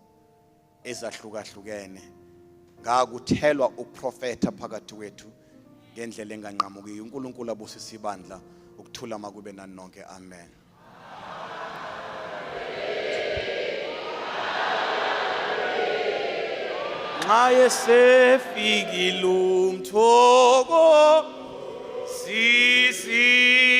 ezahlukahlukene. Ngakuthelwa uprofeta phakathi kwethu ngendlela enganqamukiyo. uNkulunkulu abusise ibandla ukuthula makube nani nonke. Amen. nxa esefikile umthoko sisi